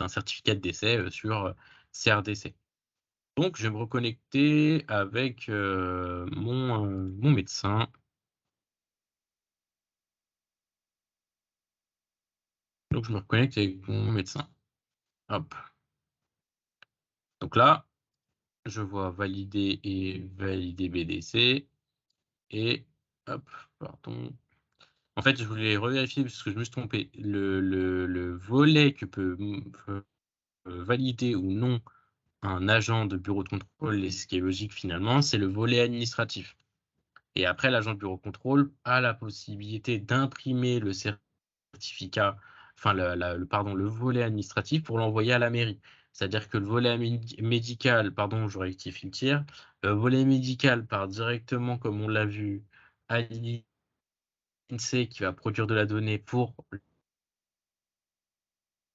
certificat de décès sur CRDC. Donc, je vais me reconnecter avec mon médecin. Donc, je me reconnecte avec mon médecin. Hop. Donc là, je vois valider et valider BDC. Et hop, pardon. En fait, je voulais revérifier parce que je me suis trompé. Le volet que peut valider ou non un agent de bureau de contrôle, et ce qui est logique finalement, c'est le volet administratif. Et après, l'agent de bureau de contrôle a la possibilité d'imprimer le certificat, enfin le volet administratif pour l'envoyer à la mairie. C'est-à-dire que le volet médical, pardon, je rectifie le tir, le volet médical part directement, comme on l'a vu, à l'INSEE qui va produire de la donnée pour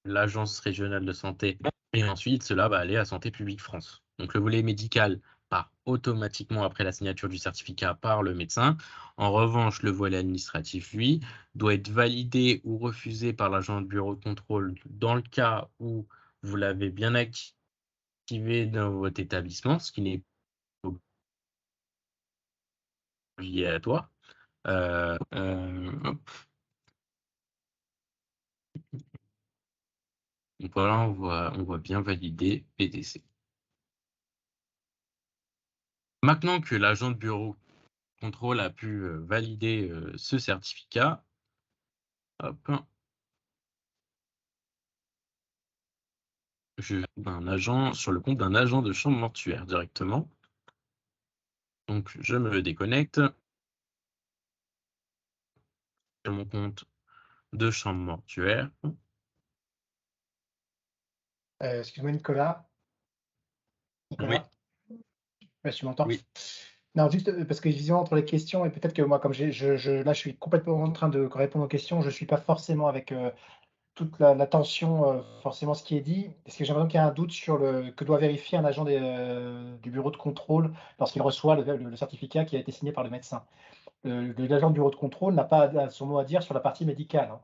l'agence régionale de santé, et ensuite cela va aller à Santé publique France. Donc le volet médical part automatiquement après la signature du certificat par le médecin. En revanche, le volet administratif, lui, doit être validé ou refusé par l'agent de bureau de contrôle dans le cas où vous l'avez bien activé dans votre établissement, ce qui n'est pas obligatoire. Hop. Donc voilà, on voit bien valider BDC. Maintenant que l'agent de bureau contrôle a pu valider ce certificat. Hop. Je un agent sur le compte d'un agent de chambre mortuaire directement. Donc, je me déconnecte sur mon compte de chambre mortuaire. Excuse-moi, Nicolas. Oui, Ouais, tu m'entends? oui. Non, juste parce que visiblement entre les questions et peut-être que moi, comme là, je suis complètement en train de répondre aux questions, je suis pas forcément avec toute l'attention, forcément ce qui est dit. Est-ce que j'ai l'impression qu'il y a un doute sur le que doit vérifier un agent du bureau de contrôle lorsqu'il reçoit le certificat qui a été signé par le médecin? L'agent du bureau de contrôle n'a pas son mot à dire sur la partie médicale, hein.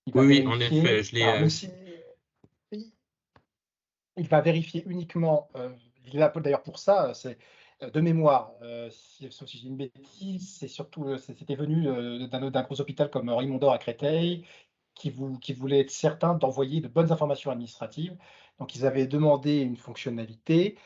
Il va Oui, oui, en effet, vérifier, alors même si il va vérifier uniquement, il est là d'ailleurs pour ça, c'est de mémoire, sauf si je dis une bêtise, c'est surtout, c'était venu, d'un gros hôpital comme Rimondor à Créteil, qui voulait être certain d'envoyer de bonnes informations administratives. Donc ils avaient demandé une fonctionnalité,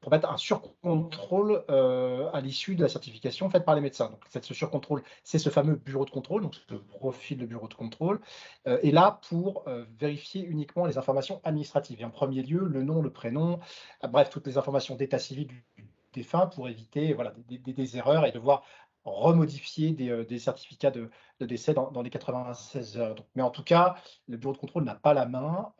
pour mettre un surcontrôle, à l'issue de la certification faite par les médecins. Donc ce surcontrôle, c'est ce fameux bureau de contrôle, donc ce profil de bureau de contrôle, est là pour, vérifier uniquement les informations administratives et en premier lieu, le nom, le prénom, bref, toutes les informations d'état civil du défunt pour éviter, voilà, des erreurs et devoir remodifier des certificats de décès dans les 96 heures. Donc mais en tout cas, le bureau de contrôle n'a pas la main,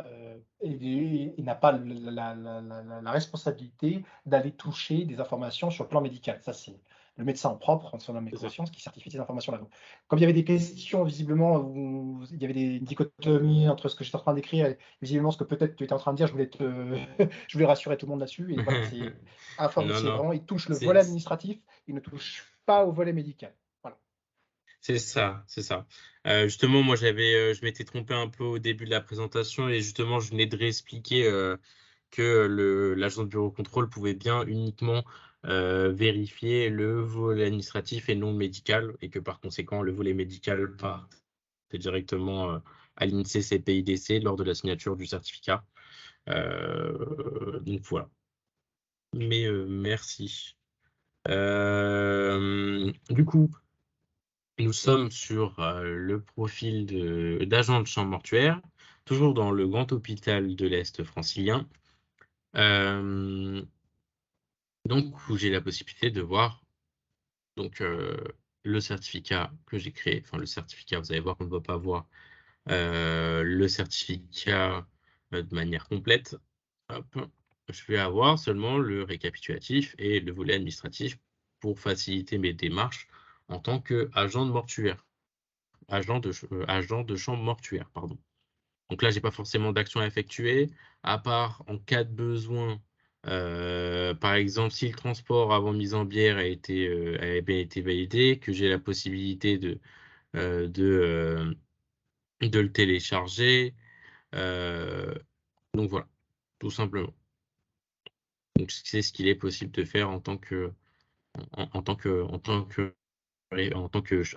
et il n'a pas la responsabilité d'aller toucher des informations sur le plan médical. Ça, c'est le médecin en propre, en son âme et C'est ça. conscience, qui certifie ces informations-là. Donc, comme il y avait des questions, visiblement, où il y avait une dichotomie entre ce que j'étais en train d'écrire et visiblement ce que peut-être tu étais en train de dire, je voulais rassurer tout le monde là-dessus. Et voilà, Non, c'est non, vraiment, il touche le c'est volet administratif, il ne touche pas au volet médical. Voilà. c'est ça, c'est ça. Justement, moi, je m'étais trompé un peu au début de la présentation et justement, je venais de réexpliquer que l'agent de bureau contrôle pouvait bien uniquement vérifier le volet administratif et non le médical, et que par conséquent, le volet médical partait directement à l'INSEE CPIDC lors de la signature du certificat. Donc voilà. Mais merci. Du coup, nous sommes sur le profil d'agent de chambre mortuaire, toujours dans le grand hôpital de l'Est francilien. Donc, où j'ai la possibilité de voir donc, le certificat que j'ai créé. Enfin, le certificat, vous allez voir qu'on ne va pas voir le certificat de manière complète. Hop. Je vais avoir seulement le récapitulatif et le volet administratif pour faciliter mes démarches en tant qu'agent de mortuaire, agent de chambre mortuaire, pardon. Donc là, j'ai pas forcément d'action à effectuer, à part en cas de besoin. Par exemple, si le transport avant mise en bière a bien été validé, que j'ai la possibilité euh, de, euh, de le télécharger. Euh, donc voilà, tout simplement. Donc c'est ce qu'il est possible de faire en tant que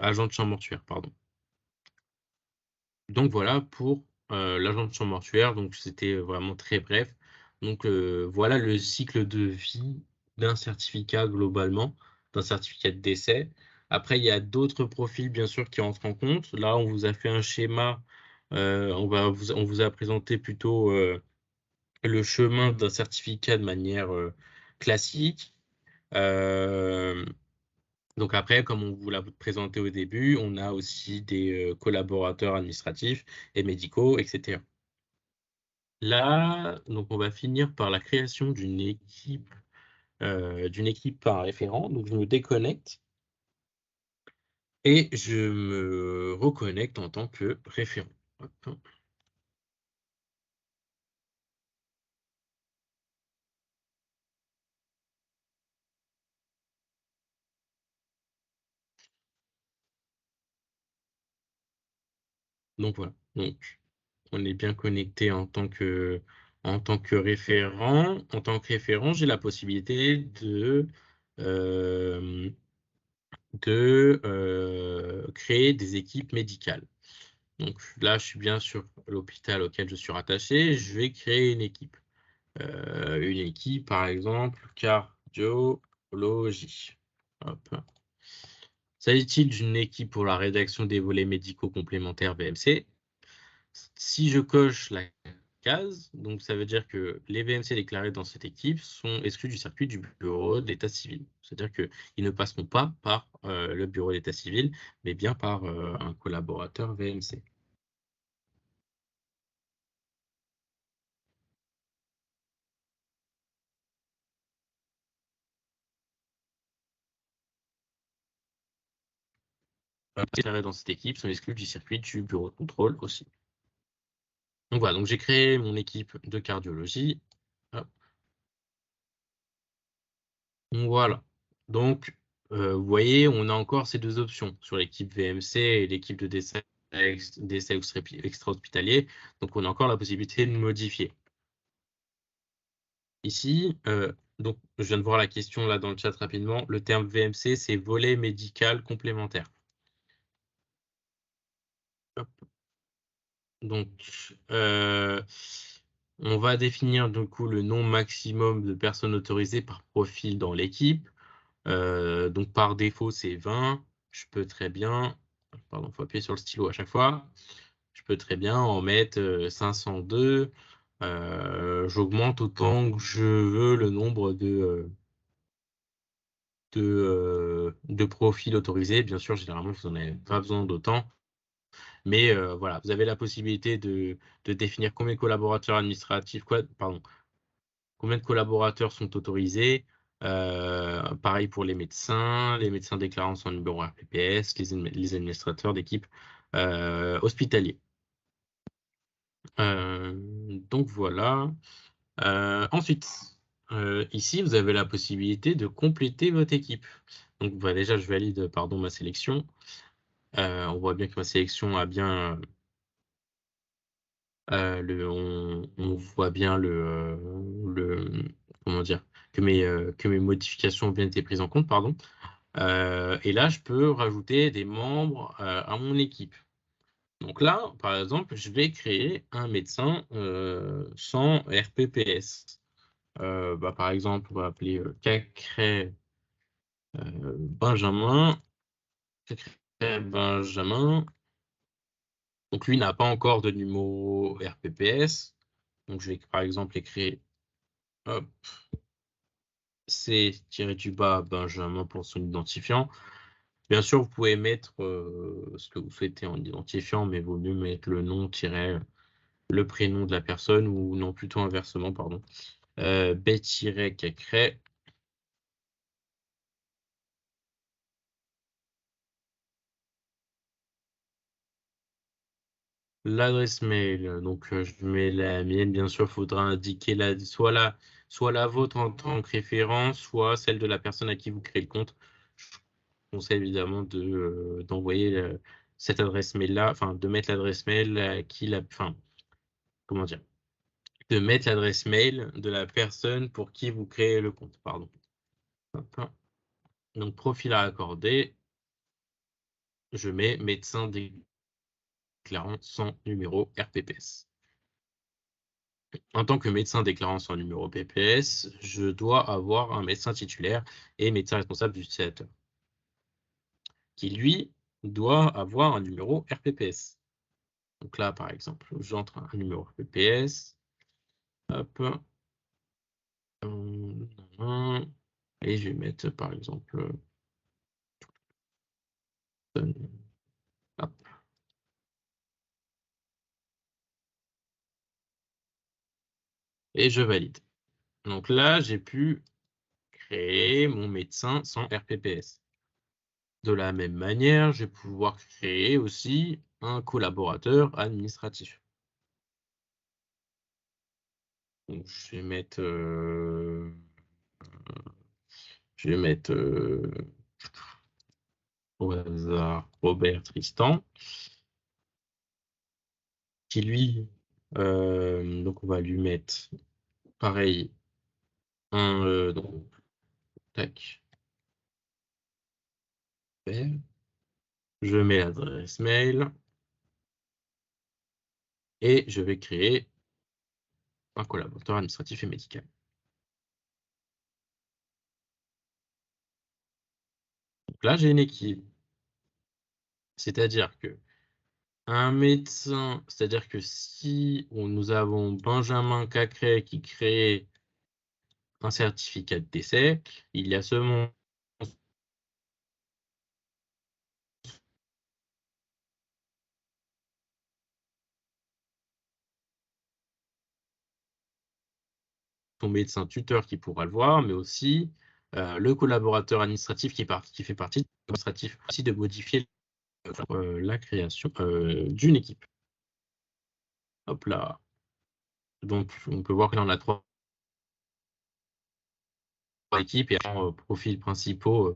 agent de chambre mortuaire, pardon. Donc voilà pour l'agent de chambre mortuaire. Donc c'était vraiment très bref. Donc voilà le cycle de vie d'un certificat globalement, d'un certificat de décès. Après, il y a d'autres profils bien sûr qui entrent en compte. Là, on vous a fait un schéma. On vous a présenté plutôt le chemin d'un certificat de manière classique. Euh, donc après, comme on vous l'a présenté au début, on a aussi des collaborateurs administratifs et médicaux, etc. Là, donc on va finir par la création d'une équipe par référent. Donc je me déconnecte et je me reconnecte en tant que référent. Hop. Donc voilà. Donc on est bien connecté en tant que référent. En tant que référent, j'ai la possibilité euh, de créer des équipes médicales. Donc là, je suis bien sur l'hôpital auquel je suis rattaché. Je vais créer une équipe. Une équipe, par exemple, cardiologie. Hop. S'agit-il d'une équipe pour la rédaction des volets médicaux complémentaires VMC? Si je coche la case, donc ça veut dire que les VMC déclarés dans cette équipe sont exclus du circuit du bureau d'état civil. C'est-à-dire qu'ils ne passeront pas par le bureau d'état civil, mais bien par un collaborateur VMC. Les déclarés dans cette équipe sont exclus du circuit du bureau de contrôle aussi. Donc voilà, donc j'ai créé mon équipe de cardiologie. Hop. Donc voilà. Donc, vous voyez, on a encore ces deux options sur l'équipe VMC et l'équipe de décès extra-hospitalier. Donc, on a encore la possibilité de modifier. Ici, donc, je viens de voir la question là dans le chat rapidement. Le terme VMC, c'est volet médical complémentaire. Hop. Donc, on va définir du coup le nombre maximum de personnes autorisées par profil dans l'équipe. Donc par défaut, c'est 20. Je peux très bien, pardon, il faut appuyer sur le stylo à chaque fois. Je peux très bien en mettre 502. J'augmente autant que je veux le nombre de profils autorisés. Bien sûr, généralement, vous n'en avez pas besoin d'autant. Mais voilà, vous avez la possibilité de définir combien de collaborateurs administratifs, combien de collaborateurs sont autorisés. Pareil pour les médecins déclarant son numéro RPPS, les administrateurs d'équipe hospitaliers. Donc voilà. Ensuite, ici, vous avez la possibilité de compléter votre équipe. Donc bah, déjà, je valide ma sélection. On voit bien que ma sélection a bien on voit bien comment dire, que mes modifications ont bien été prises en compte, pardon. Et là, je peux rajouter des membres à mon équipe. Donc là, par exemple, je vais créer un médecin sans RPPS. Par exemple, on va appeler Cacré Benjamin. Cacré Benjamin. Donc lui n'a pas encore de numéro RPPS. Donc je vais par exemple écrire hop, C-du-bas Benjamin pour son identifiant. Bien sûr, vous pouvez mettre ce que vous souhaitez en identifiant, mais il vaut mieux mettre le nom le prénom de la personne, ou non, plutôt inversement, pardon. B-Cacré. L'adresse mail, donc je mets la mienne, bien sûr, il faudra indiquer soit la vôtre en tant que référence, soit celle de la personne à qui vous créez le compte. Je vous conseille évidemment d'envoyer cette adresse mail-là, enfin de mettre l'adresse mail comment dire, de mettre l'adresse mail de la personne pour qui vous créez le compte, pardon. Hop. Donc profil à accorder, je mets médecin déclarant son numéro RPPS. En tant que médecin déclarant son numéro PPS, je dois avoir un médecin titulaire et médecin responsable du utilisateur, qui lui doit avoir un numéro RPPS. Donc là, par exemple, j'entre un numéro RPPS. Hop. Et je vais mettre, par exemple, hop. Et je valide. Donc là, j'ai pu créer mon médecin sans RPPS. De la même manière, je vais pouvoir créer aussi un collaborateur administratif. Donc, je vais mettre au hasard Robert Tristan, qui lui, donc on va lui mettre pareil donc tac, je mets l'adresse mail et je vais créer un collaborateur administratif et médical. là, j'ai une équipe. C'est-à-dire que un médecin, c'est-à-dire que si nous avons Benjamin Cacré qui crée un certificat de décès, il y a seulement son médecin tuteur qui pourra le voir, mais aussi le collaborateur administratif qui fait partie de l'administratif, aussi de modifier la création d'une équipe. Hop là. Donc, on peut voir que là, on a 3 équipes et profils principaux,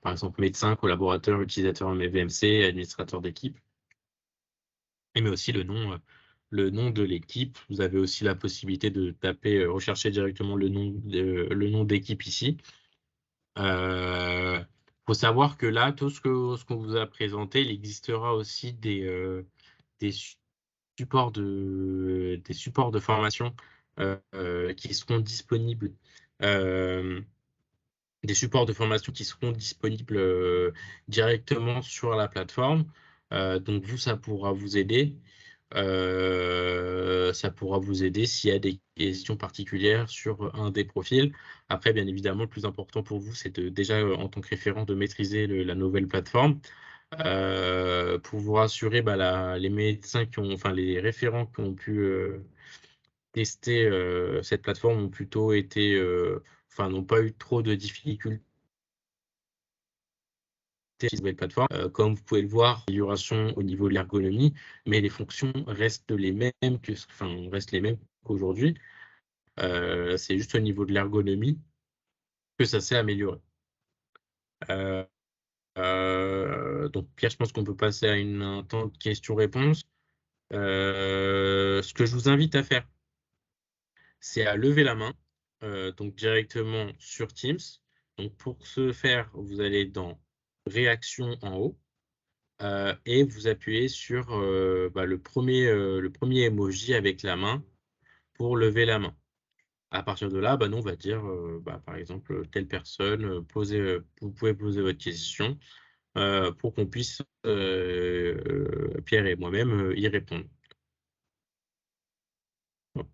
par exemple médecin, collaborateur, utilisateur VMC, administrateur d'équipe. Et mais aussi le nom de l'équipe. Vous avez aussi la possibilité de taper, rechercher directement le nom d'équipe ici. Faut savoir que là, tout ce qu'on vous a présenté, il existera aussi des supports de formation qui seront disponibles. Des supports de formation qui seront disponibles directement sur la plateforme. Donc vous, ça pourra vous aider. S'il y a des questions particulières sur un des profils. Après, bien évidemment, le plus important pour vous, c'est déjà, en tant que référent, de maîtriser la nouvelle plateforme. Pour vous rassurer, les médecins enfin les référents qui ont pu tester cette plateforme ont plutôt été, n'ont pas eu trop de difficultés cette nouvelle plateforme. Comme vous pouvez le voir, amélioration au niveau de l'ergonomie, mais les fonctions restent les mêmes qu'aujourd'hui. C'est juste au niveau de l'ergonomie que ça s'est amélioré. Donc Pierre, je pense qu'on peut passer à un temps de questions-réponses. Ce que je vous invite à faire, c'est à lever la main, donc directement sur Teams. Donc pour ce faire, vous allez dans Réaction en haut. Et vous appuyez sur le premier emoji avec la main pour lever la main. À partir de là, nous, on va dire, par exemple, telle personne, vous pouvez poser votre question pour qu'on puisse, Pierre et moi-même, y répondre. Bon.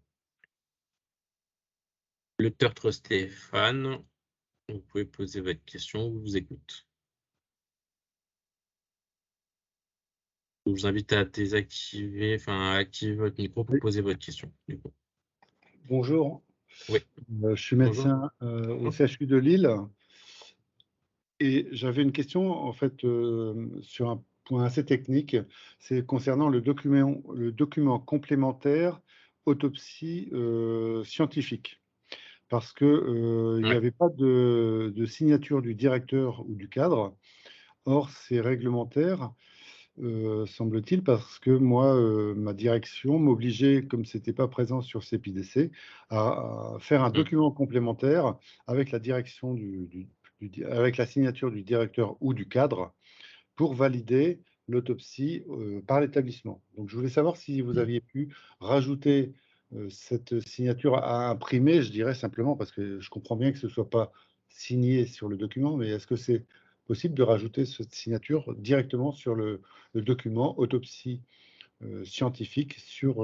Le tertre Stéphane, vous pouvez poser votre question, on vous écoute. Je vous invite à désactiver, à activer votre micro pour poser votre question. Du coup. Bonjour. Oui. Je suis médecin au CHU de Lille et j'avais une question en fait sur un point assez technique, c'est concernant le document complémentaire autopsie scientifique, parce que il n'y avait pas de signature du directeur ou du cadre. Or, c'est réglementaire. Semble-t-il, parce que moi, ma direction m'obligeait, comme ce n'était pas présent sur CEPIDC, à faire un document complémentaire avec la direction avec la signature du directeur ou du cadre pour valider l'autopsie par l'établissement. Donc, je voulais savoir si vous aviez pu rajouter cette signature à imprimer, je dirais simplement, parce que je comprends bien que ce ne soit pas signé sur le document, mais est-ce que c'est possible de rajouter cette signature directement sur le document autopsie scientifique sur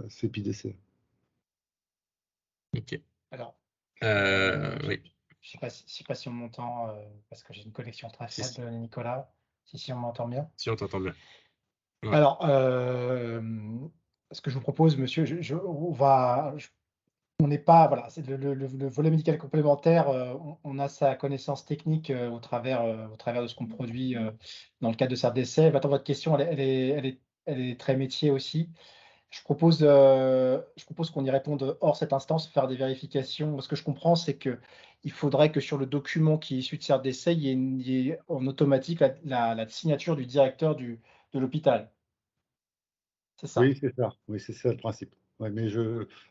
CEPIDC? Ok. Alors, oui. je ne sais pas si on m'entend, parce que j'ai une connexion très faible, Nicolas. Si on m'entend bien. Si, on t'entend bien. Ouais. Alors, ce que je vous propose, monsieur, on n'est pas, voilà, c'est le volet médical complémentaire, on a sa connaissance technique au travers de ce qu'on produit dans le cadre de CERF-Décès. Maintenant, votre question, elle est très métier aussi. Je propose qu'on y réponde hors cette instance, faire des vérifications. Ce que je comprends, c'est qu'il faudrait que sur le document qui est issu de CERF-Décès, il y ait en automatique la signature du directeur de l'hôpital. C'est ça? Oui, c'est ça. Oui, c'est ça le principe. Ouais, mais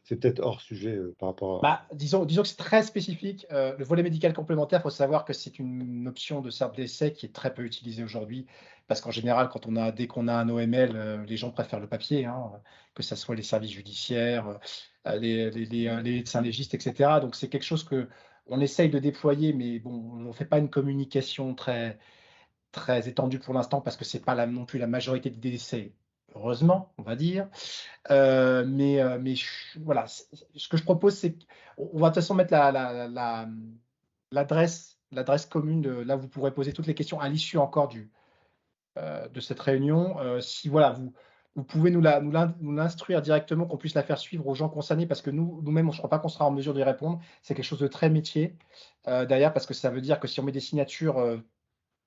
c'est peut-être hors sujet par rapport à... Disons que c'est très spécifique. Le volet médical complémentaire, il faut savoir que c'est une option de CERF-Décès qui est très peu utilisée aujourd'hui, parce qu'en général, dès qu'on a un OML, les gens préfèrent le papier, que ce soit les services judiciaires, les médecins légistes, etc. Donc c'est quelque chose que on essaye de déployer, mais bon, on ne fait pas une communication très, très étendue pour l'instant parce que c'est pas non plus la majorité des décès, heureusement, on va dire. Mais voilà, ce que je propose, c'est qu'on va de toute façon mettre l'adresse commune, là vous pourrez poser toutes les questions à l'issue encore de cette réunion. Si voilà, vous pouvez nous l'instruire directement, qu'on puisse la faire suivre aux gens concernés, parce que nous-mêmes, je ne crois pas qu'on sera en mesure d'y répondre. C'est quelque chose de très métier, d'ailleurs, parce que ça veut dire que si on met des signatures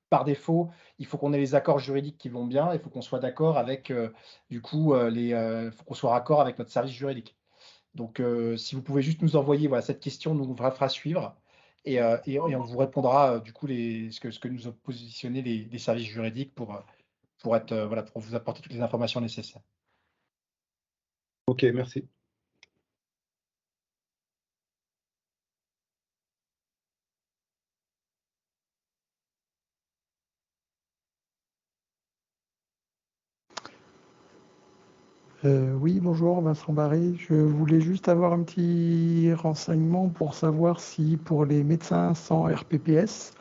par défaut, il faut qu'on ait les accords juridiques qui vont bien, il faut qu'on soit d'accord avec, du coup, faut qu'on soit raccord avec notre service juridique. Donc, si vous pouvez juste nous envoyer voilà, cette question, nous on fera suivre et on vous répondra du coup ce que nous ont positionné les services juridiques pour être, voilà, pour vous apporter toutes les informations nécessaires. Ok, merci. Oui, bonjour, Vincent Barré. Je voulais juste avoir un petit renseignement pour savoir si pour les médecins sans RPPS,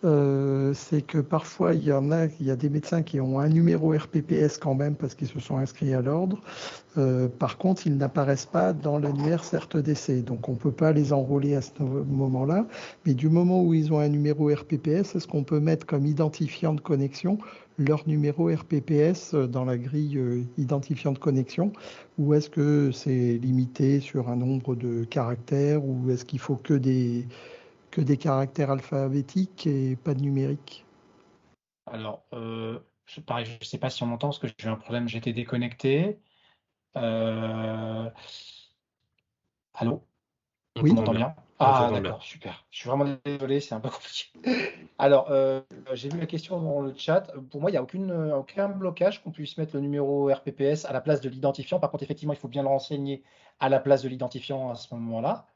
c'est que parfois il y a des médecins qui ont un numéro RPPS quand même parce qu'ils se sont inscrits à l'ordre. Par contre, ils n'apparaissent pas dans l'annuaire CERT-DC, donc on ne peut pas les enrôler à ce moment-là. Mais du moment où ils ont un numéro RPPS, est-ce qu'on peut mettre comme identifiant de connexion leur numéro RPPS dans la grille identifiant de connexion, ou est-ce que c'est limité sur un nombre de caractères, ou est-ce qu'il faut que des caractères alphabétiques et pas de numérique? Alors, pareil, je ne sais pas si on m'entend parce que j'ai eu un problème, j'étais déconnecté. Allô? On Oui. On t'entend m'entend bien. bien? On Ah, t'entend bien. d'accord, super. Je suis vraiment désolé, c'est un peu compliqué. Alors, j'ai vu la question dans le chat. Pour moi, il n'y a aucun blocage qu'on puisse mettre le numéro RPPS à la place de l'identifiant. Par contre, effectivement, il faut bien le renseigner à la place de l'identifiant à ce moment-là.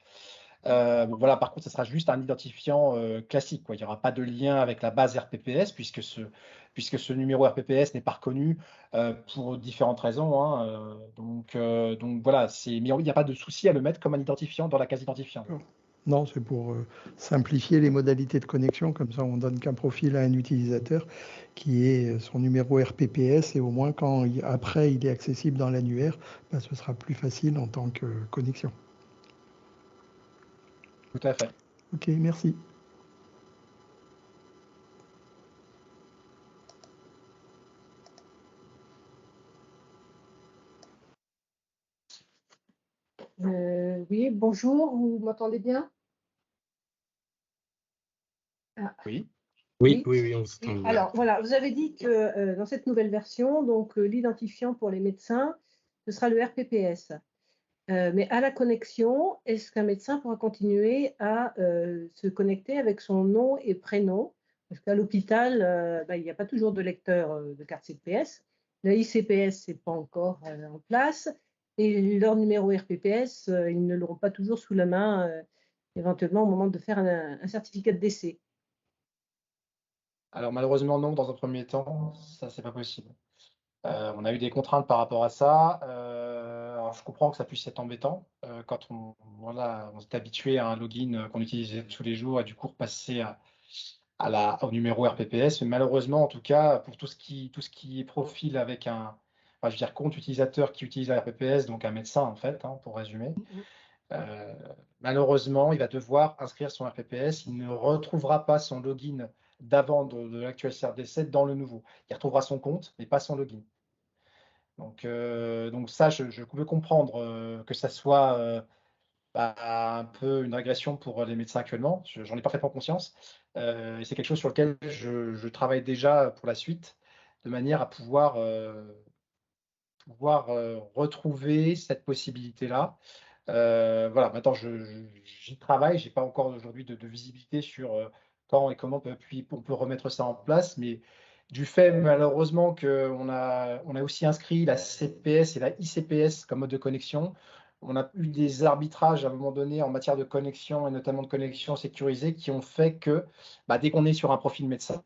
Bon, voilà, par contre, ce sera juste un identifiant classique, quoi. Il n'y aura pas de lien avec la base RPPS puisque ce numéro RPPS n'est pas reconnu pour différentes raisons, hein, donc voilà, mais il n'y a pas de souci à le mettre comme un identifiant dans la case identifiant. Non, c'est pour simplifier les modalités de connexion, comme ça on donne qu'un profil à un utilisateur qui est son numéro RPPS, et au moins quand après il est accessible dans l'annuaire, ce sera plus facile en tant que connexion. Tout à fait. Ok, merci. Oui, bonjour, vous m'entendez bien? Ah, Oui. Oui, oui. on s'entend bien. Alors voilà, vous avez dit que dans cette nouvelle version, donc l'identifiant pour les médecins, ce sera le RPPS. Mais à la connexion, est-ce qu'un médecin pourra continuer à se connecter avec son nom et prénom? Parce qu'à l'hôpital, il n'y a pas toujours de lecteur de carte CPS. La ICPS, n'est pas encore en place. Et leur numéro RPPS, ils ne l'auront pas toujours sous la main, éventuellement au moment de faire un certificat de décès. Alors malheureusement non, dans un premier temps, ça c'est pas possible. On a eu des contraintes par rapport à ça. Alors je comprends que ça puisse être embêtant quand on s'est habitué à un login qu'on utilisait tous les jours et du coup repasser au numéro RPPS. Mais malheureusement, en tout cas, pour tout ce qui est profil avec je veux dire compte utilisateur qui utilise la RPPS, donc un médecin en fait, hein, pour résumer. Malheureusement, il va devoir inscrire son RPPS. Il ne retrouvera pas son login d'avant de l'actuel CRD7 dans le nouveau. Il retrouvera son compte, mais pas son login. Donc ça, je peux comprendre que ça soit un peu une régression pour les médecins actuellement. J'en ai parfaitement conscience. Et c'est quelque chose sur lequel je travaille déjà pour la suite, de manière à pouvoir retrouver cette possibilité-là. Voilà, maintenant j'y travaille, j'ai pas encore aujourd'hui de visibilité sur quand et comment on peut remettre ça en place, mais du fait malheureusement qu'on a aussi inscrit la CPS et la ICPS comme mode de connexion, on a eu des arbitrages à un moment donné en matière de connexion et notamment de connexion sécurisée qui ont fait que dès qu'on est sur un profil médecin,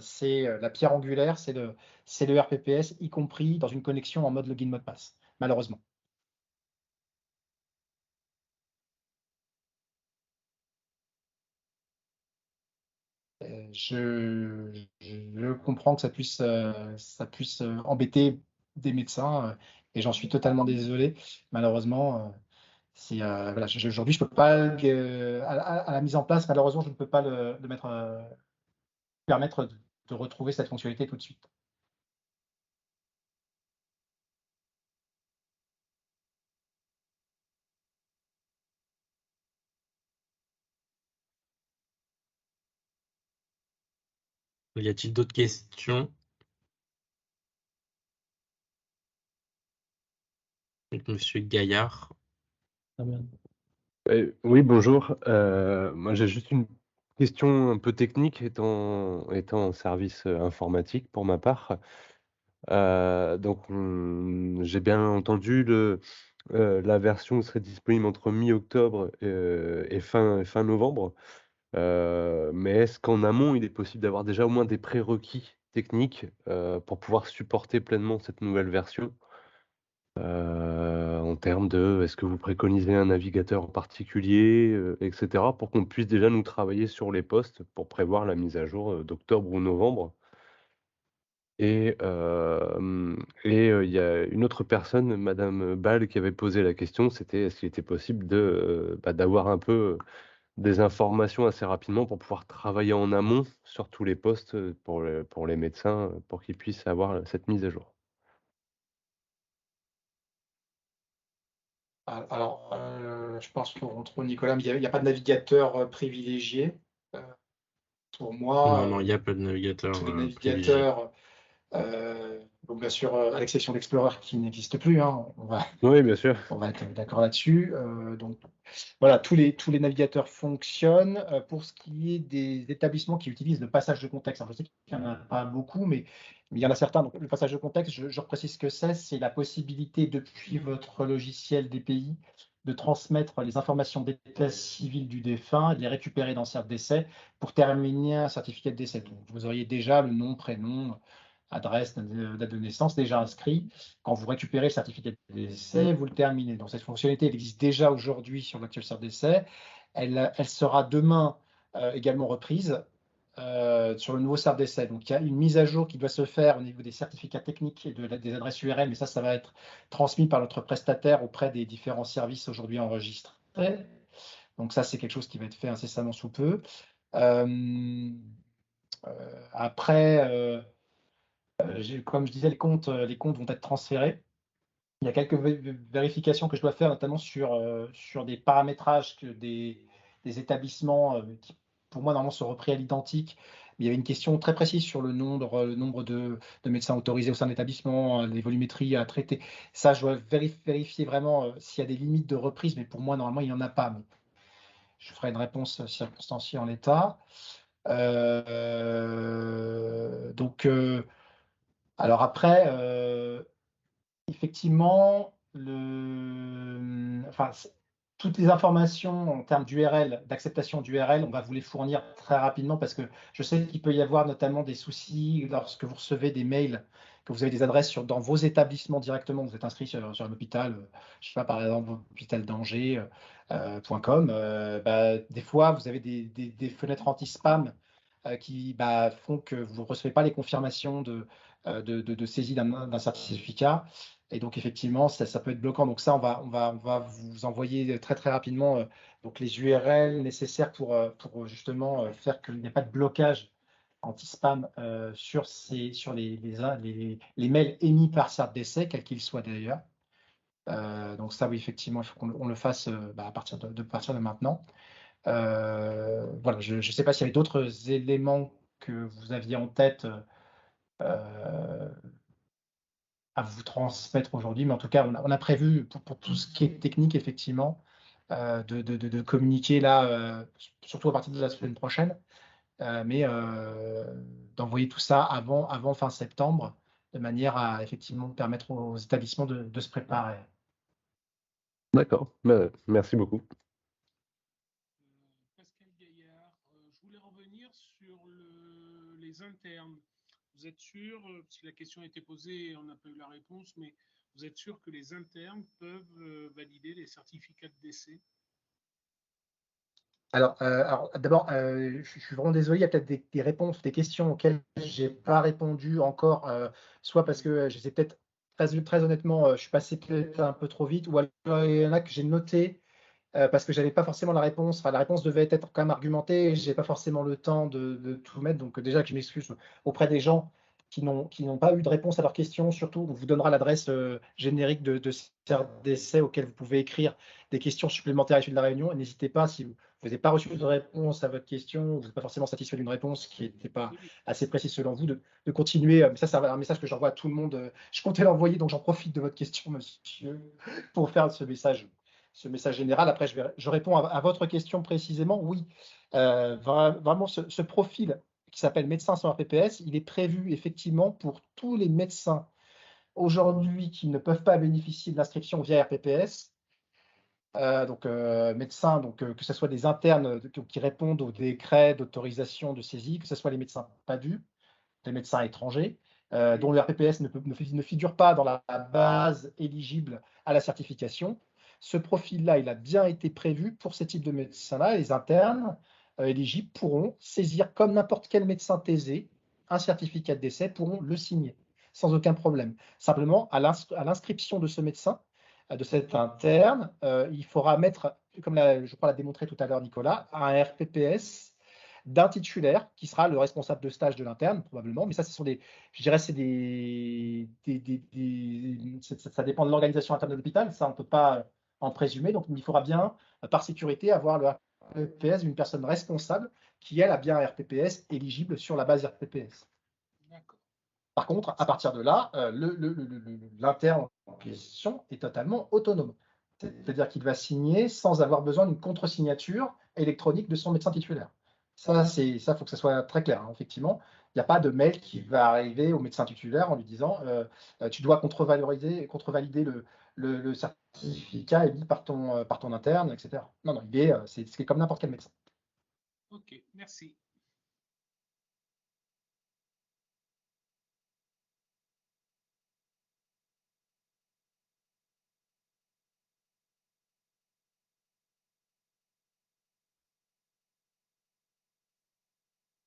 c'est la pierre angulaire, c'est le RPPS, y compris dans une connexion en mode login mot de passe, malheureusement. je comprends que ça puisse embêter des médecins et j'en suis totalement désolé. Malheureusement, voilà, aujourd'hui, je peux pas, à la mise en place, malheureusement, je ne peux pas le mettre, permettre de retrouver cette fonctionnalité tout de suite. Y a-t-il d'autres questions? Donc, Monsieur Gaillard. Oui, bonjour. Moi, j'ai juste une question un peu technique, étant en service informatique pour ma part. Donc, j'ai bien entendu la version serait disponible entre mi-octobre et fin novembre. Mais est-ce qu'en amont, il est possible d'avoir déjà au moins des prérequis techniques pour pouvoir supporter pleinement cette nouvelle version? En termes de, est-ce que vous préconisez un navigateur en particulier, et cetera, pour qu'on puisse déjà nous travailler sur les postes pour prévoir la mise à jour, d'octobre ou novembre? Et il y a une autre personne, madame Ball, qui avait posé la question, c'était est-ce qu'il était possible d'avoir un peu, des informations assez rapidement pour pouvoir travailler en amont sur tous les postes, pour les médecins, pour qu'ils puissent avoir cette mise à jour? Alors, je pense qu'on trouve Nicolas, mais il y a pas de navigateur privilégié. Pour moi, Non, il n'y a pas de navigateur tous les privilégié. navigateurs, donc bien sûr, à l'exception d'Explorer qui n'existe plus, hein, Oui, bien sûr. on va être d'accord là-dessus. Donc voilà, tous les navigateurs fonctionnent. Pour ce qui est des établissements qui utilisent le passage de contexte, alors je sais qu'il n'y en a pas beaucoup, mais il y en a certains. Donc le passage de contexte, je reprécise ce que c'est la possibilité depuis votre logiciel DPI de transmettre les informations d'état civil du défunt et de les récupérer dans Cert décès pour terminer un certificat de décès. Donc, vous auriez déjà le nom, prénom, adresse, date de naissance déjà inscrit. Quand vous récupérez le certificat de décès, vous le terminez. Donc cette fonctionnalité, elle existe déjà aujourd'hui sur l'actuel cert décès. Elle sera demain également reprise sur le nouveau cert décès. Donc il y a une mise à jour qui doit se faire au niveau des certificats techniques et des adresses URL, mais ça va être transmis par notre prestataire auprès des différents services aujourd'hui enregistrés. Donc ça, c'est quelque chose qui va être fait incessamment sous peu. Après, comme je disais, les comptes vont être transférés. Il y a quelques vérifications que je dois faire, notamment sur des paramétrages des établissements qui, pour moi, normalement, sont repris à l'identique. Mais il y avait une question très précise sur le nombre de médecins autorisés au sein de l'établissement, les volumétries à traiter. Ça, je dois vérifier vraiment s'il y a des limites de reprise, mais pour moi, normalement, il n'y en a pas. Mais je ferai une réponse circonstanciée en l'état. Donc, alors après, effectivement, toutes les informations en termes d'URL, d'acceptation d'URL, on va vous les fournir très rapidement parce que je sais qu'il peut y avoir notamment des soucis lorsque vous recevez des mails, que vous avez des adresses dans vos établissements directement, vous êtes inscrit sur un hôpital, je sais pas, par exemple, hôpital d'Angers.com, des fois, vous avez des fenêtres anti-spam qui font que vous ne recevez pas les confirmations de saisie d'un certificat. Et donc, effectivement, ça peut être bloquant. Donc, ça, on va vous envoyer très, très rapidement donc les URL nécessaires pour justement faire qu'il n'y ait pas de blocage anti-spam sur les mails émis par CertDC, quels qu'ils soient d'ailleurs. Donc, ça, oui, effectivement, il faut qu'on le fasse à partir de maintenant. Voilà, je ne sais pas s'il y avait d'autres éléments que vous aviez en tête à vous transmettre aujourd'hui, mais en tout cas, on a prévu pour tout ce qui est technique, effectivement, de communiquer là, surtout à partir de la semaine prochaine, mais d'envoyer tout ça avant fin septembre, de manière à effectivement permettre aux établissements de se préparer. D'accord, merci beaucoup. Pascal Gaillard, je voulais revenir sur les internes. Vous êtes sûr, si la question a été posée, on n'a pas eu la réponse, mais vous êtes sûr que les internes peuvent valider les certificats de décès? Alors, d'abord, je suis vraiment désolé, il y a peut-être des réponses, des questions auxquelles j'ai pas répondu encore, soit parce que je les ai peut-être très honnêtement, je suis passé peut-être un peu trop vite, ou alors il y en a que j'ai noté, parce que j'avais pas forcément la réponse. Enfin, la réponse devait être quand même argumentée et j'ai pas forcément le temps de tout mettre. Donc, déjà que je m'excuse auprès des gens qui n'ont pas eu de réponse à leurs questions. Surtout, on vous donnera l'adresse générique de CERDESAI auquel vous pouvez écrire des questions supplémentaires issues de la réunion. Et n'hésitez pas, si vous n'avez pas reçu de réponse à votre question, vous n'êtes pas forcément satisfait d'une réponse qui n'était pas assez précise selon vous, de continuer. Mais ça, c'est un message que j'envoie à tout le monde. Je comptais l'envoyer, donc j'en profite de votre question, monsieur, pour faire ce message général. Après, je réponds à votre question précisément. Oui, vraiment, ce profil qui s'appelle médecin sans RPPS, il est prévu effectivement pour tous les médecins aujourd'hui qui ne peuvent pas bénéficier de l'inscription via RPPS. Médecins, que ce soit des internes qui répondent aux décrets d'autorisation de saisie, que ce soit les médecins PADU, les médecins étrangers, dont le RPPS ne figure pas dans la base éligible à la certification. Ce profil-là, il a bien été prévu pour ces types de médecins-là. Les internes éligibles pourront saisir, comme n'importe quel médecin thésé, un certificat de décès, pourront le signer sans aucun problème. Simplement, à l'inscription de ce médecin, de cet interne, il faudra mettre, comme je crois l'a démontré tout à l'heure Nicolas, un RPPS d'un titulaire qui sera le responsable de stage de l'interne, probablement. Mais ça, ce sont je dirais, ça dépend de l'organisation interne de l'hôpital. Ça, on ne peut pas en présumer. Donc, il faudra bien, par sécurité, avoir le RPPS d'une personne responsable qui, elle, a bien un RPPS éligible sur la base RPPS. Par contre, à partir de là, l'interne en question est totalement autonome. C'est-à-dire qu'il va signer sans avoir besoin d'une contre-signature électronique de son médecin titulaire. Ça, faut que ça soit très clair, hein, effectivement. Il n'y a pas de mail qui va arriver au médecin titulaire en lui disant tu dois contrevalider le certificat émis par ton interne, etc. Non, non, c'est comme n'importe quel médecin. Ok, merci.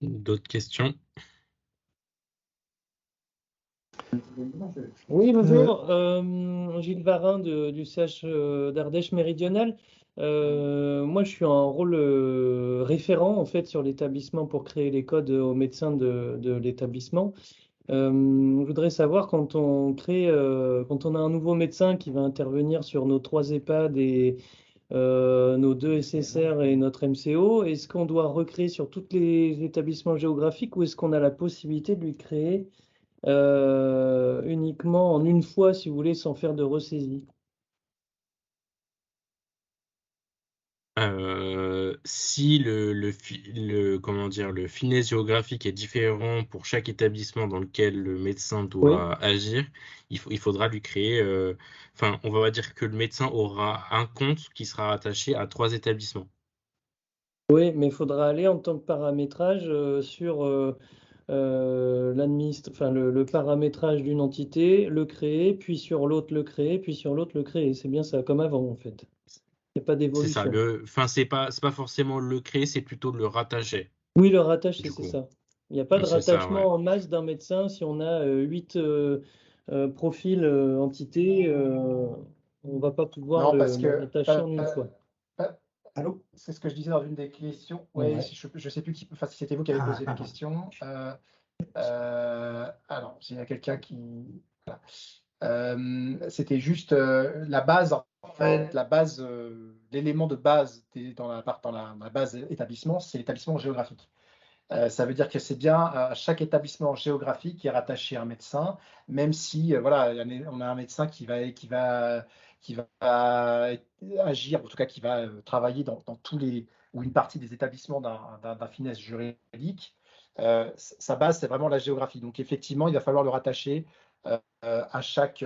D'autres questions? Oui, bonjour. Gilles Varin du CH d'Ardèche Méridionale. Moi, je suis en rôle référent en fait sur l'établissement pour créer les codes aux médecins de l'établissement. Je voudrais savoir quand on a un nouveau médecin qui va intervenir sur nos 3 EHPAD et nos 2 SSR et notre MCO, est-ce qu'on doit recréer sur tous les établissements géographiques ou est-ce qu'on a la possibilité de lui créer uniquement en une fois, si vous voulez, sans faire de ressaisie? Si comment dire, le finesse géographique est différent pour chaque établissement dans lequel le médecin doit agir, il faudra lui créer, on va dire que le médecin aura un compte qui sera rattaché à 3 établissements. Oui, mais il faudra aller en tant que paramétrage sur le paramétrage d'une entité, le créer, puis sur l'autre le créer, puis sur l'autre le créer. C'est bien ça, comme avant en fait. Il n'y a pas C'est ça. d'évolution. C'est pas forcément le créer, c'est plutôt le rattacher. Oui, le rattacher, Du c'est coup. ça. Il n'y a pas de C'est ça, rattachement ouais. en masse d'un médecin. Si on a 8 profils entités, on ne va pas pouvoir Non, parce le que rattacher en une fois. allô, c'est ce que je disais dans une des questions. Ouais, je ne sais plus si c'était vous qui avez posé la question. Alors, s'il y a quelqu'un qui. Voilà. C'était juste la base, en fait, l'élément de base dans la base établissement, c'est l'établissement géographique. Ça veut dire que c'est bien chaque établissement géographique qui est rattaché à un médecin, même si voilà, on a un médecin qui va agir, en tout cas qui va travailler dans tous les ou une partie des établissements d'un finesse juridique. Sa base, c'est vraiment la géographie. Donc effectivement, il va falloir le rattacher à chaque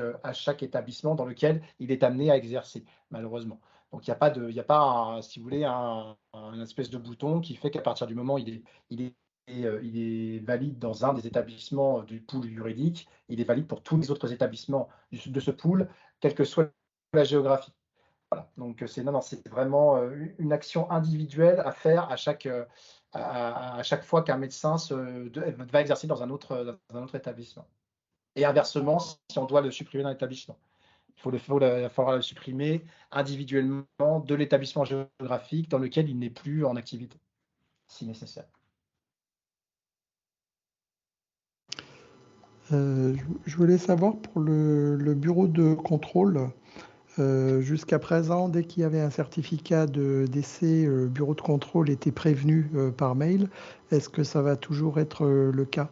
établissement dans lequel il est amené à exercer, malheureusement. Donc il n'y a pas si vous voulez, un espèce de bouton qui fait qu'à partir du moment où il est valide dans un des établissements du pool juridique, il est valide pour tous les autres établissements de ce pool, quelle que soit la géographie. Voilà. Donc, c'est vraiment une action individuelle à faire à chaque fois qu'un médecin va exercer dans un autre établissement. Et inversement, si on doit le supprimer d'un établissement. Il faudra le supprimer individuellement de l'établissement géographique dans lequel il n'est plus en activité, si nécessaire. Je voulais savoir pour le bureau de contrôle, jusqu'à présent, dès qu'il y avait un certificat de décès, le bureau de contrôle était prévenu par mail. Est-ce que ça va toujours être le cas?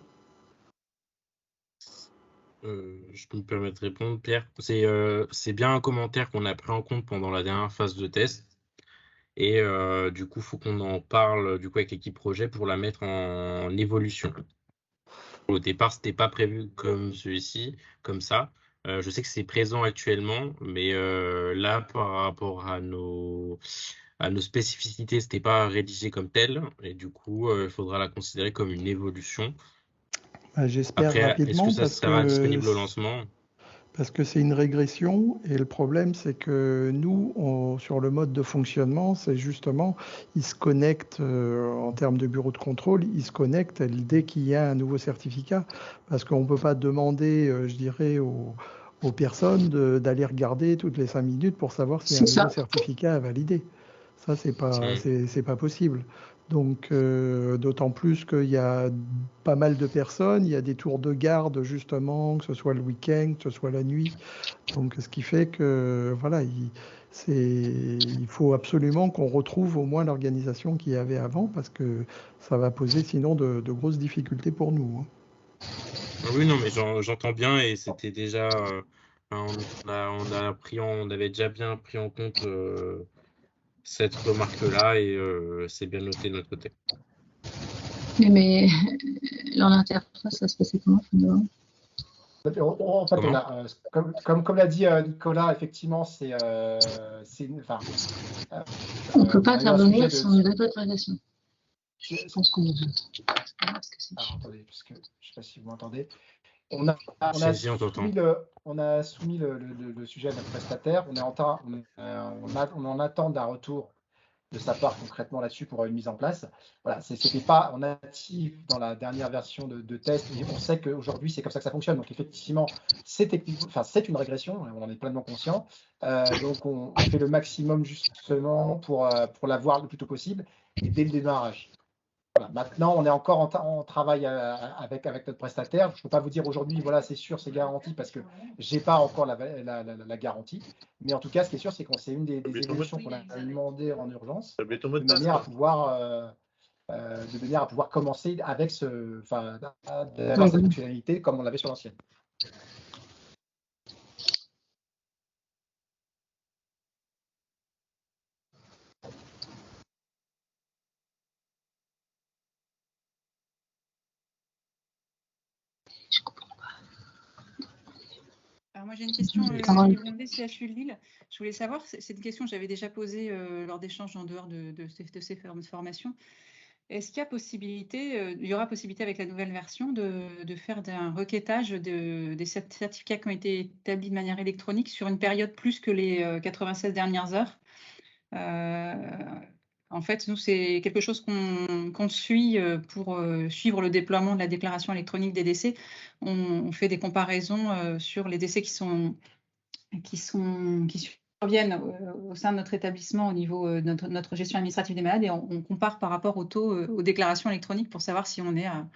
Je peux me permettre de répondre, Pierre. C'est bien un commentaire qu'on a pris en compte pendant la dernière phase de test. Et du coup, il faut qu'on en parle du coup, avec l'équipe projet pour la mettre en évolution. Au départ, ce n'était pas prévu comme celui-ci, comme ça. Je sais que c'est présent actuellement, mais là, par rapport à nos spécificités, ce n'était pas rédigé comme tel. Et du coup, il faudra la considérer comme une évolution. J'espère Après, est-ce rapidement que ça sera disponible au lancement? Parce que c'est une régression et le problème c'est que nous, sur le mode de fonctionnement, c'est justement, ils se connectent en termes de bureau de contrôle, ils se connectent dès qu'il y a un nouveau certificat parce qu'on ne peut pas demander, je dirais, aux personnes d'aller regarder toutes les 5 minutes pour savoir si un nouveau certificat est validé. Ça, c'est pas possible. Donc, d'autant plus qu'il y a pas mal de personnes, il y a des tours de garde justement, que ce soit le week-end, que ce soit la nuit. Donc, ce qui fait que voilà, il faut absolument qu'on retrouve au moins l'organisation qu'il y avait avant parce que ça va poser sinon de grosses difficultés pour nous. Oui, non, mais j'entends bien et c'était déjà, on avait déjà bien pris en compte cette remarque-là et c'est bien noté de notre côté. Mais dans l'interface, ça se passait comment? En fait, comme l'a dit Nicolas, effectivement, c'est on ne peut pas faire donner son date d'autorisation. Je pense qu'on attendez, parce que je ne sais pas si vous m'entendez. On a soumis le sujet à notre prestataire. On en attend d'un retour de sa part concrètement là-dessus pour une mise en place. Voilà, c'était pas en natif dans la dernière version de test, mais on sait qu'aujourd'hui c'est comme ça que ça fonctionne. Donc effectivement, c'est une régression, on en est pleinement conscient. Donc on fait le maximum justement pour l'avoir le plus tôt possible et dès le démarrage. Voilà. Maintenant, on est encore en travail avec notre prestataire. Je ne peux pas vous dire aujourd'hui, voilà, c'est sûr, c'est garanti, parce que je n'ai pas encore la garantie. Mais en tout cas, ce qui est sûr, c'est que c'est une des évolutions qu'on a demandé en urgence, de manière à pouvoir commencer avec d'avoir cette fonctionnalité comme on l'avait sur l'ancienne. Alors moi j'ai une question du CHU de Lille. Je voulais savoir, c'est une question que j'avais déjà posée lors d'échanges en dehors de ces formations. Est-ce qu'il y a possibilité, il y aura possibilité avec la nouvelle version de faire un requêtage des certificats qui ont été établis de manière électronique sur une période plus que les 96 dernières heures? En fait, nous, c'est quelque chose qu'on suit pour suivre le déploiement de la déclaration électronique des décès. On fait des comparaisons sur les décès qui surviennent au sein de notre établissement au niveau de notre gestion administrative des malades et on compare par rapport au taux aux déclarations électroniques pour savoir si on est à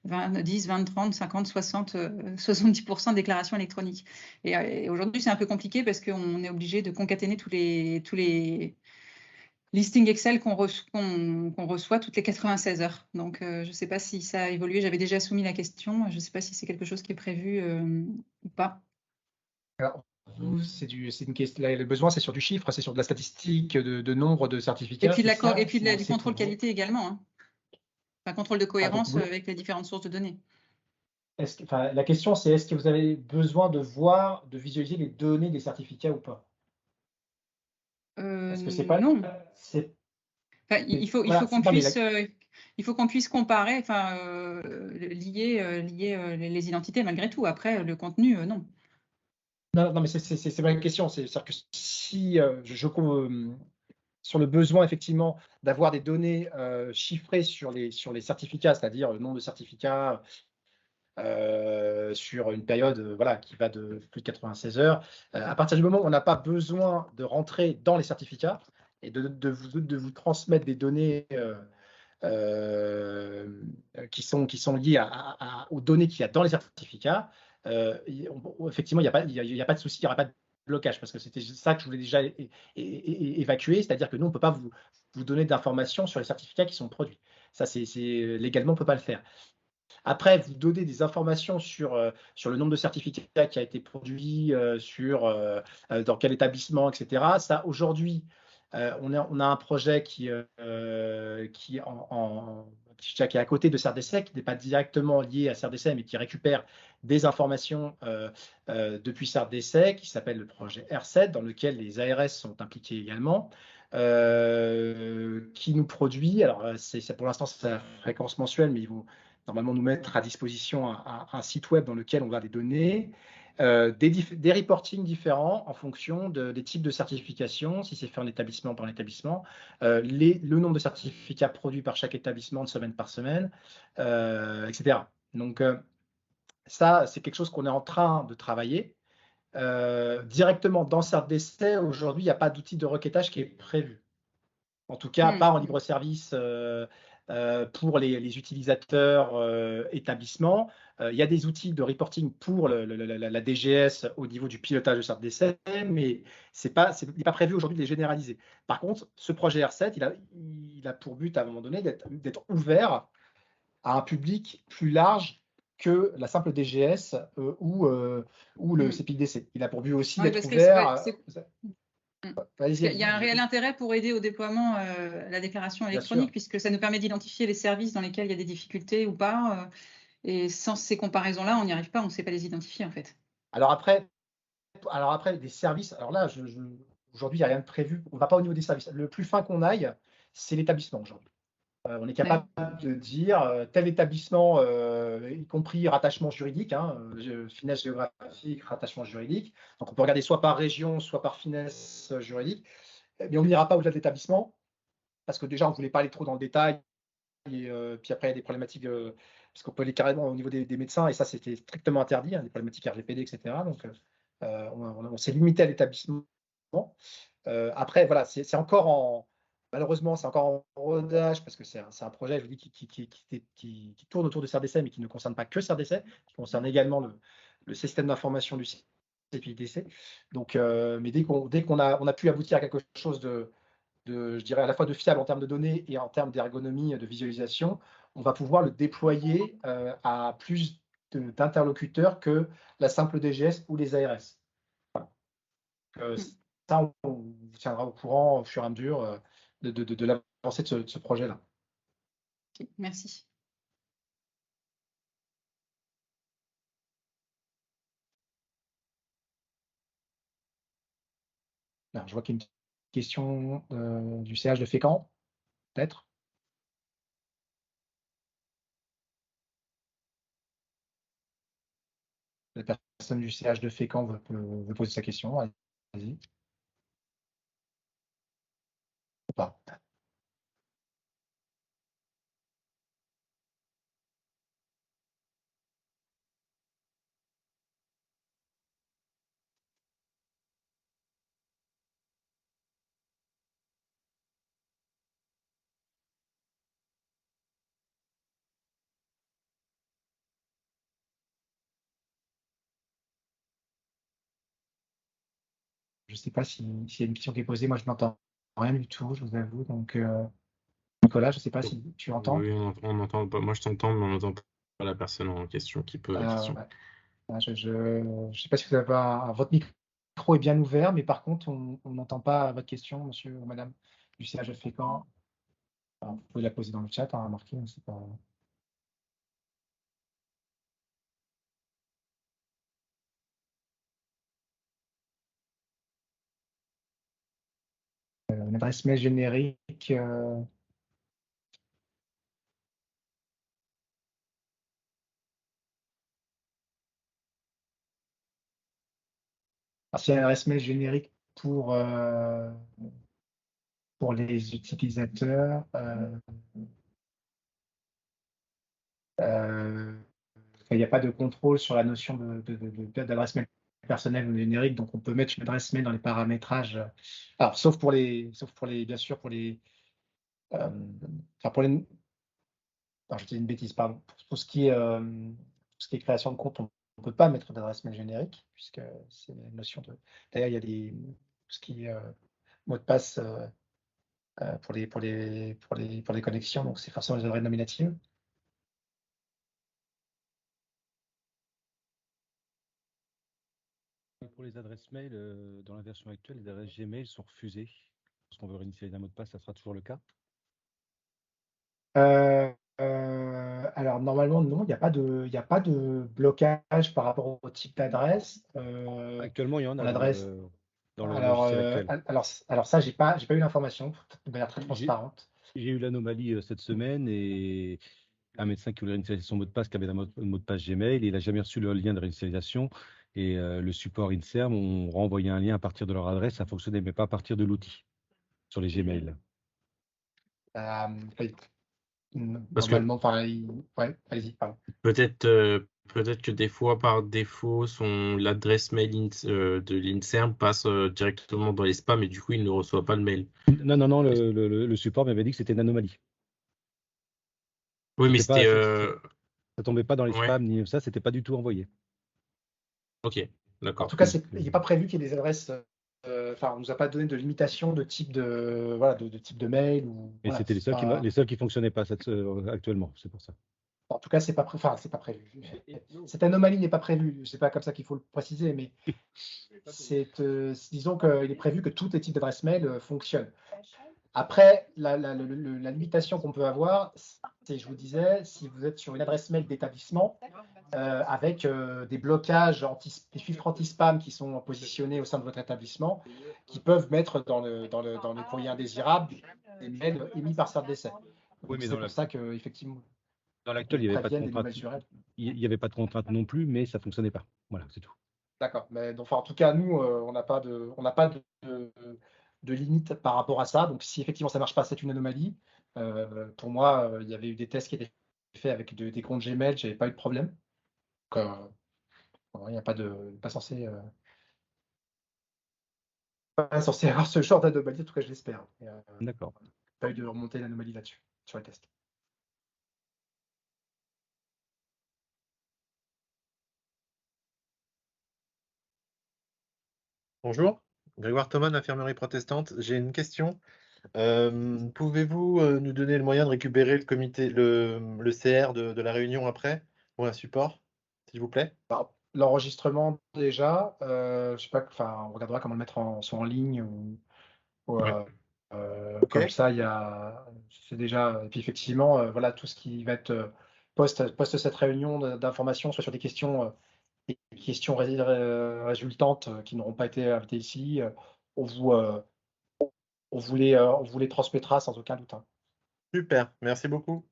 20, 10, 20, 30, 50, 60, 70% de déclarations électroniques. Et aujourd'hui, c'est un peu compliqué parce qu'on est obligé de concaténer tous les listing Excel qu'on reçoit toutes les 96 heures. Donc, je ne sais pas si ça a évolué. J'avais déjà soumis la question. Je ne sais pas si c'est quelque chose qui est prévu ou pas. Alors, une question. Le besoin, c'est sur du chiffre, c'est sur de la statistique, de nombre de certificats. Et puis du contrôle qualité également. Hein. Enfin, contrôle de cohérence avec les différentes sources de données. La question, c'est est-ce que vous avez besoin de visualiser les données des certificats ou pas? Est-ce que c'est pas non. Il faut qu'on puisse comparer, lier les identités malgré tout. Après, le contenu, non. Non, mais c'est pas une question. C'est-à-dire que si sur le besoin effectivement d'avoir des données chiffrées sur les certificats, c'est-à-dire le nombre de certificats sur une période voilà, qui va de plus de 96 heures, à partir du moment où on n'a pas besoin de rentrer dans les certificats et de vous transmettre des données qui sont liées aux données qu'il y a dans les certificats, effectivement, il n'y a pas de souci, il n'y aura pas de blocage, parce que c'était ça que je voulais déjà évacuer, c'est-à-dire que nous, on ne peut pas vous donner d'informations sur les certificats qui sont produits. Ça, légalement, on ne peut pas le faire. Après, vous donner des informations sur le nombre de certificats qui a été produit, dans quel établissement, etc. Ça, aujourd'hui, on a un projet qui est à côté de CERDESEC, qui n'est pas directement lié à CERDESEC, mais qui récupère des informations depuis CERDESEC, qui s'appelle le projet R7, dans lequel les ARS sont impliqués également. Qui nous produit, alors pour l'instant c'est la fréquence mensuelle, mais ils vont normalement nous mettre à disposition un site web dans lequel on va les donner, des reportings différents en fonction des types de certification, si c'est fait en établissement par établissement, le nombre de certificats produits par chaque établissement de semaine par semaine, etc. Donc ça, c'est quelque chose qu'on est en train de travailler. Directement dans CERDESEC, aujourd'hui, il n'y a pas d'outil de requêtage qui est prévu. En tout cas, pas en libre service pour les utilisateurs établissements. Il y a des outils de reporting pour la DGS au niveau du pilotage de CERDESEC, mais il n'est pas prévu aujourd'hui de les généraliser. Par contre, ce projet R7, il a pour but à un moment donné d'être ouvert à un public plus large que la simple DGS ou le CPIDC. Il a pour but aussi d'être ouvert. Il y a un réel intérêt pour aider au déploiement à la déclaration électronique, puisque ça nous permet d'identifier les services dans lesquels il y a des difficultés ou pas. Et sans ces comparaisons-là, on n'y arrive pas, on ne sait pas les identifier en fait. Alors après des services, alors là, aujourd'hui, il n'y a rien de prévu. On ne va pas au niveau des services. Le plus fin qu'on aille, c'est l'établissement aujourd'hui. On est capable de dire tel établissement, y compris rattachement juridique, finesse géographique, rattachement juridique. Donc on peut regarder soit par région, soit par finesse juridique. Mais on n'ira pas au-delà de l'établissement, parce que déjà, on ne voulait pas aller trop dans le détail. Et puis après, il y a des problématiques, parce qu'on peut aller carrément au niveau des médecins, et ça, c'était strictement interdit, des problématiques RGPD, etc. Donc on s'est limité à l'établissement. Après, voilà, c'est encore malheureusement, c'est encore en rodage, parce que c'est un projet, je vous dis, qui tourne autour de CERDESEC, mais qui ne concerne pas que CERDESEC, qui concerne également le système d'information du CPIDC. Donc, mais dès qu'on a pu aboutir à quelque chose je dirais, à la fois de fiable en termes de données et en termes d'ergonomie, de visualisation, on va pouvoir le déployer à plus d'interlocuteurs que la simple DGS ou les ARS. Voilà. Ça, on vous tiendra au courant au fur et à mesure de l'avancée de ce projet-là. Okay, merci. Alors, je vois qu'il y a une question du CH de Fécamp, peut-être. La personne du CH de Fécamp veut poser sa question. Vas-y. Ou pas. Je ne sais pas s'il y a une question qui est posée. Moi, je n'entends rien du tout, je vous avoue. Donc, Nicolas, je ne sais pas si tu entends. Oui, on entend pas. Moi, je t'entends, mais on n'entend pas la personne en question qui pose la question. Ouais. Je ne sais pas si vous avez votre micro est bien ouvert, mais par contre, on n'entend pas votre question, monsieur ou madame du CH de Fécamp. Alors, vous pouvez la poser dans le chat, remarquez, c'est pas. Une adresse mail générique. Alors, s'il y a une adresse mail générique pour les utilisateurs, il n'y a pas de contrôle sur la notion d'adresse mail personnelle ou générique, donc on peut mettre une adresse mail dans les paramétrages. Alors, sauf pour les, bien sûr, pour les, enfin pour les, je dis une bêtise, pardon. Pour ce qui est création de compte, on ne peut pas mettre d'adresse mail générique, puisque c'est une notion de. D'ailleurs, il y a tout ce qui est mot de passe pour les connexions, donc c'est forcément les adresses nominatives. Pour les adresses mail, dans la version actuelle, les adresses Gmail sont refusées. Lorsqu'on veut réinitialiser un mot de passe, ça sera toujours le cas? Alors normalement non, il n'y a pas de blocage par rapport au type d'adresse. Actuellement, il y en a l'adresse. dans le logiciel actuel. Alors ça, j'ai pas eu l'information de manière très transparente. J'ai eu l'anomalie cette semaine et un médecin qui voulait réinitialiser son mot de passe, qui avait un mot de passe Gmail, et il n'a jamais reçu le lien de réinitialisation. Et le support INSERM ont renvoyé un lien à partir de leur adresse, ça fonctionnait, mais pas à partir de l'outil sur les Gmail. Normalement, pareil. Ouais, allez-y, pardon. Peut-être que des fois, par défaut, l'adresse mail de l'INSERM passe directement dans les spams et du coup, il ne reçoit pas le mail. Non, le support m'avait dit que c'était une anomalie. Oui, mais c'était. Ça tombait pas dans les spams ni ça, c'était pas du tout envoyé. Ok, d'accord. En tout cas, il n'est pas prévu qu'il y ait des adresses. Enfin, on nous a pas donné de limitation de type de type de mail. Et c'était les seuls qui fonctionnaient pas actuellement, c'est pour ça. En tout cas, c'est pas prévu. Cette anomalie n'est pas prévue. C'est pas comme ça qu'il faut le préciser, mais disons qu'il est prévu que tous les types d'adresses mail fonctionnent. Après, la limitation qu'on peut avoir, c'est, je vous disais, si vous êtes sur une adresse mail d'établissement avec des blocages, des filtres anti-spam qui sont positionnés au sein de votre établissement, qui peuvent mettre dans le courrier indésirable des mails émis par CertDC. Oui, mais c'est pour ça qu'effectivement. Dans l'actuel, il n'y avait pas de contrainte. Il n'y avait pas de contrainte non plus, mais ça ne fonctionnait pas. Voilà, c'est tout. D'accord. Mais donc, en tout cas, nous, on n'a pas de limite par rapport à ça. Donc, si effectivement ça ne marche pas, c'est une anomalie. Pour moi, il y avait eu des tests qui étaient faits avec des comptes Gmail, je n'avais pas eu de problème. Donc, il n'y a pas censé avoir ce genre d'anomalie, en tout cas, je l'espère. D'accord. Pas eu de remonter l'anomalie là-dessus, sur les tests. Bonjour, Grégoire Thomas, Infirmerie protestante. J'ai une question. Pouvez-vous nous donner le moyen de récupérer le CR de la réunion après, ou un support, s'il vous plaît? L'enregistrement déjà, je sais pas, enfin, on regardera comment le mettre soit en ligne ou comme ça, c'est déjà. Et puis effectivement, voilà, tout ce qui va être post cette réunion d'information, soit sur des questions résultantes qui n'auront pas été invitées ici, on vous les transmettra sans aucun doute. Super, merci beaucoup.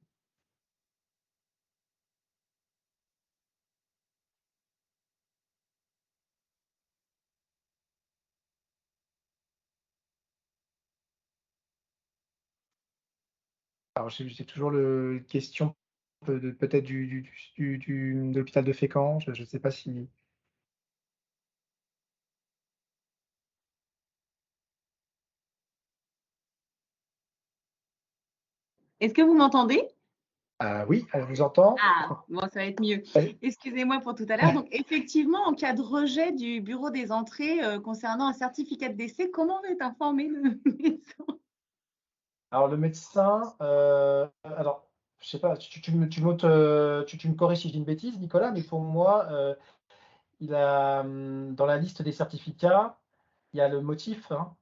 Alors, c'est toujours une question peut-être de l'hôpital de Fécamp. Je ne sais pas si. Est-ce que vous m'entendez? Oui, je vous entends. Ah, bon, ça va être mieux. Excusez-moi pour tout à l'heure. Donc, effectivement, en cas de rejet du bureau des entrées concernant un certificat de décès, comment va être informé le médecin? Alors, le médecin, alors, je ne sais pas, tu me corriges si je dis une bêtise, Nicolas, mais pour moi, dans la liste des certificats, il y a le motif, hein,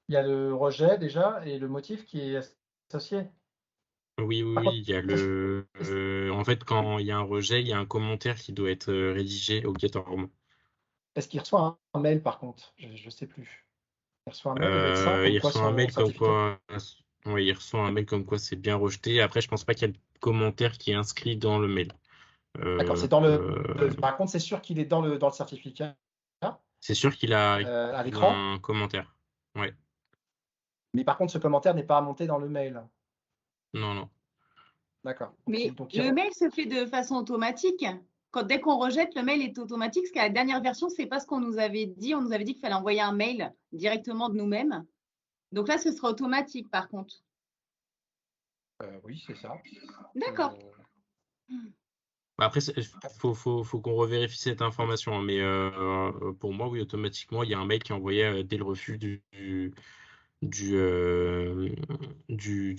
il y a le rejet déjà, et le motif qui est associé. Oui, il y a en fait, quand il y a un rejet, il y a un commentaire qui doit être rédigé obligatoirement. Est-ce qu'il reçoit un mail par contre? Je ne sais plus. Il reçoit un mail, le médecin, il reçoit un mail comme quoi. Oui, il reçoit un mail comme quoi c'est bien rejeté. Après, je pense pas qu'il y a de commentaire qui est inscrit dans le mail. D'accord, c'est par contre, c'est sûr qu'il est dans le certificat. C'est sûr qu'il a à l'écran, un commentaire. Ouais. mais par contre, ce commentaire n'est pas monté dans le mail. Non, non. D'accord. Mais Donc, le mail se fait de façon automatique. Dès qu'on rejette, le mail est automatique, parce qu'à la dernière version, c'est pas ce qu'on nous avait dit. On nous avait dit qu'il fallait envoyer un mail directement de nous-mêmes. Donc là, ce sera automatique, par contre. oui, c'est ça. D'accord. Après, faut qu'on revérifie cette information, hein, mais pour moi, oui, automatiquement, il y a un mail qui est envoyé dès le refus du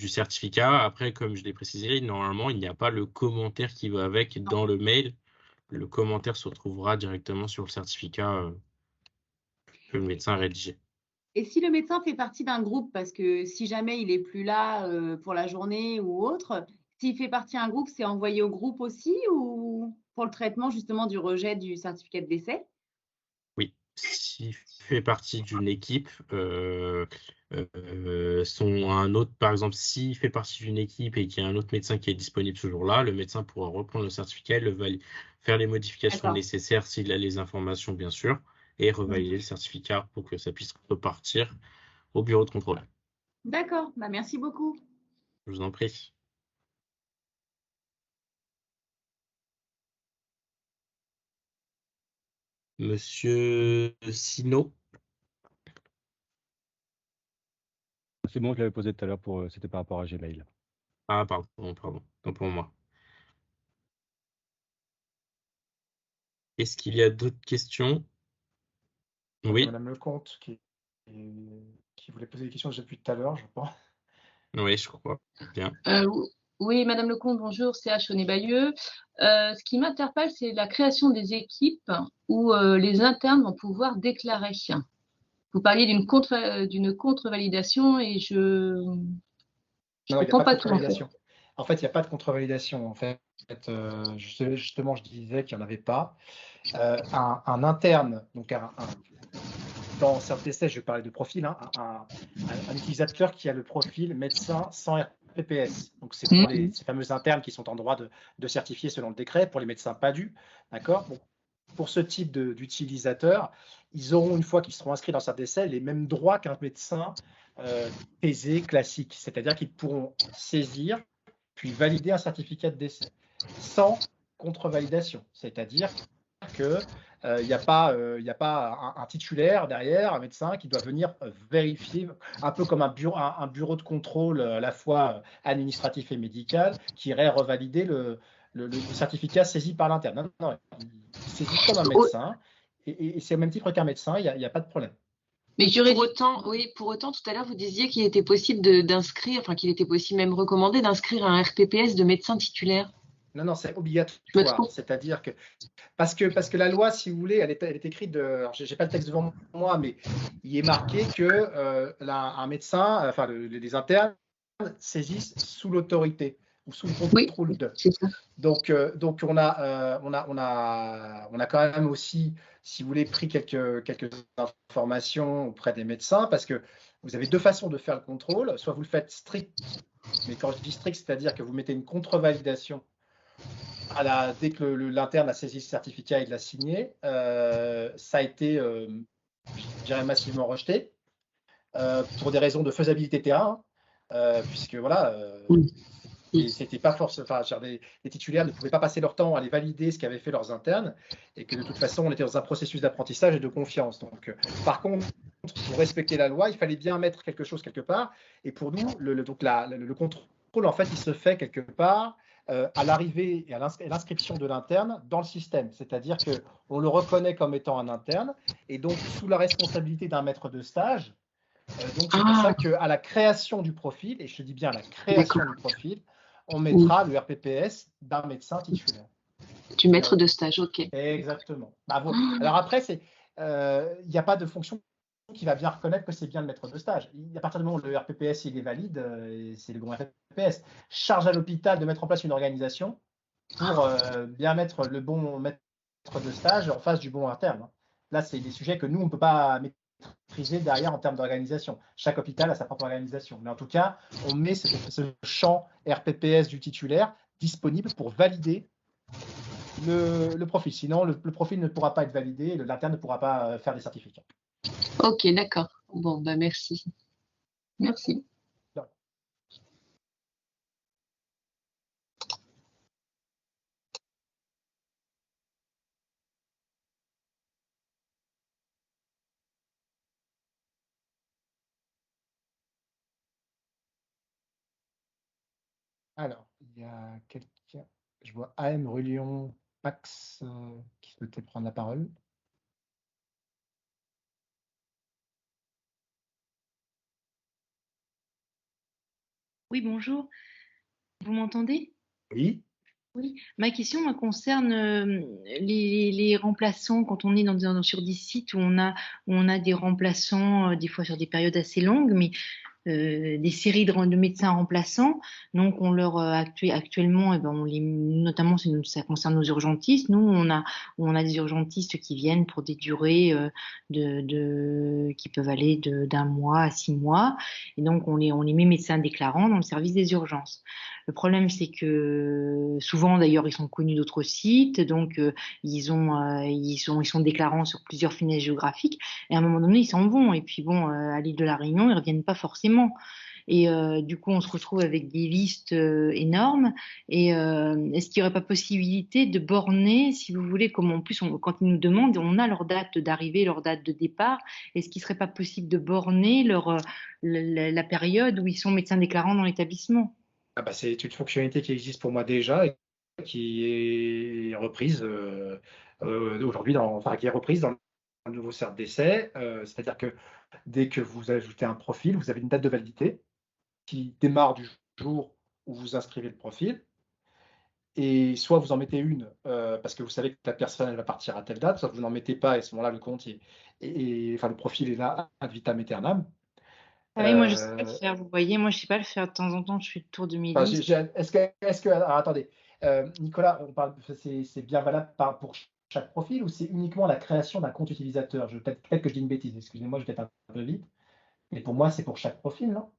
certificat. Après, comme je l'ai précisé, normalement, il n'y a pas le commentaire qui va avec dans le mail. Le commentaire se retrouvera directement sur le certificat que le médecin a rédigé. Et si le médecin fait partie d'un groupe, parce que si jamais il n'est plus là pour la journée ou autre, s'il fait partie d'un groupe, c'est envoyé au groupe aussi ou pour le traitement justement du rejet du certificat de décès? Oui, s'il fait partie d'une équipe, par exemple, s'il fait partie d'une équipe et qu'il y a un autre médecin qui est disponible ce jour-là, le médecin pourra reprendre le certificat, faire les modifications nécessaires s'il a les informations, bien sûr, et revalider le certificat pour que ça puisse repartir au bureau de contrôle. D'accord, merci beaucoup. Je vous en prie. Monsieur Sino. C'est bon, je l'avais posé tout à l'heure, c'était par rapport à Gmail. Ah, pardon, tant pour moi. Est-ce qu'il y a d'autres questions? Oui. Madame Lecomte qui voulait poser des questions depuis tout à l'heure, je pense. Oui, je crois. Bien. Oui, Madame Lecomte, bonjour, c'est Chaunet-Bayeux. Ce qui m'interpelle, c'est la création des équipes où les internes vont pouvoir déclarer. Vous parliez d'une contre-validation et je ne comprends pas tout. En fait, il n'y a pas de contre-validation. En fait, justement, je disais qu'il n'y en avait pas. Un interne, donc dans certains tests, je parlais de profil, hein, un utilisateur qui a le profil médecin sans RPPS. Donc, c'est pour ces fameux internes qui sont en droit de certifier selon le décret, pour les médecins pas dus. D'accord. Bon, pour ce type d'utilisateur, ils auront, une fois qu'ils seront inscrits dans certains essais, les mêmes droits qu'un médecin thésé classique. C'est-à-dire qu'ils pourront saisir puis valider un certificat de décès sans contre-validation. C'est-à-dire qu'il n'y a pas un titulaire derrière, un médecin qui doit venir vérifier, un peu comme un bureau de contrôle à la fois administratif et médical, qui irait revalider le certificat saisi par l'interne. Non, il saisit comme un médecin, et c'est au même titre qu'un médecin, il n'y a pas de problème. Mais pour autant, tout à l'heure, vous disiez qu'il était possible d'inscrire, enfin qu'il était possible même recommandé d'inscrire un RPPS de médecin titulaire. Non, c'est obligatoire. C'est-à-dire que parce que la loi, si vous voulez, elle est écrite je n'ai pas le texte devant moi, mais il est marqué que un médecin, enfin les internes saisissent sous l'autorité ou sous le contrôle de. Donc on a quand même aussi, si vous voulez, pris quelques informations auprès des médecins, parce que vous avez deux façons de faire le contrôle. Soit vous le faites strict, mais quand je dis strict, c'est-à-dire que vous mettez une contre-validation dès que l'interne a saisi le certificat et l'a signé. Ça a été, je dirais, massivement rejeté pour des raisons de faisabilité terrain, puisque voilà. Et c'était pas les titulaires ne pouvaient pas passer leur temps à aller valider ce qu'avaient fait leurs internes, et que de toute façon on était dans un processus d'apprentissage et de confiance. Donc, par contre, pour respecter la loi, il fallait bien mettre quelque chose quelque part. Et pour nous, le contrôle, en fait, il se fait quelque part à l'arrivée et à l'inscription de l'interne dans le système. C'est-à-dire qu'on le reconnaît comme étant un interne, et donc sous la responsabilité d'un maître de stage. Donc c'est pour ça qu'à la création du profil, et je te dis bien la création du profil, on mettra le RPPS d'un médecin titulaire. Du maître de stage, ok. Exactement. Alors après, il n'y a pas de fonction qui va bien reconnaître que c'est bien le maître de stage. À partir du moment où le RPPS il est valide, c'est le bon RPPS. Charge à l'hôpital de mettre en place une organisation pour bien mettre le bon maître de stage en face du bon interne. Là, c'est des sujets que nous, on ne peut pas maîtriser derrière en termes d'organisation. Chaque hôpital a sa propre organisation. Mais en tout cas, on met ce champ RPPS du titulaire disponible pour valider le profil. Sinon, le profil ne pourra pas être validé et l'interne ne pourra pas faire des certificats. Ok, d'accord. Bon, bah merci. Merci. Alors, il y a quelqu'un, je vois AM Rulion Pax qui souhaitait prendre la parole. Oui, bonjour. Vous m'entendez? Oui. Oui. Ma question moi, concerne les remplaçants quand on est sur des sites où on a des remplaçants, des fois sur des périodes assez longues, mais des séries de médecins remplaçants. Donc, on leur actuellement, eh ben, notamment ça concerne nos urgentistes. Nous, on a des urgentistes qui viennent pour des durées qui peuvent aller d'un mois à 6 mois. Et donc, on les met médecins déclarants dans le service des urgences. Le problème, c'est que souvent, d'ailleurs, ils sont connus d'autres sites, donc ils sont déclarants sur plusieurs finesse géographiques. Et à un moment donné, ils s'en vont. Et puis bon, à l'île de la Réunion, ils reviennent pas forcément. Et du coup, on se retrouve avec des listes énormes. Et est-ce qu'il n'y aurait pas possibilité de borner, si vous voulez, comme en plus, quand ils nous demandent, on a leur date d'arrivée, leur date de départ. Est-ce qu'il ne serait pas possible de borner la période où ils sont médecins déclarants dans l'établissement? Ah bah, c'est une fonctionnalité qui existe pour moi déjà et qui est reprise aujourd'hui, qui est reprise dans le nouveau cercle d'essai. C'est-à-dire que dès que vous ajoutez un profil, vous avez une date de validité qui démarre du jour où vous inscrivez le profil. Et soit vous en mettez une parce que vous savez que la personne elle va partir à telle date, soit vous n'en mettez pas et à ce moment-là, le compte le profil est là ad vitam aeternam. Ah oui, moi je sais pas le faire, vous voyez, moi je sais pas le faire de temps en temps, je fais le tour de mes listes. Alors, attendez, Nicolas, c'est bien valable pour chaque profil ou c'est uniquement la création d'un compte utilisateur? Peut-être que je dis une bêtise, excusez-moi, je vais peut-être un peu vite, mais pour moi c'est pour chaque profil, non?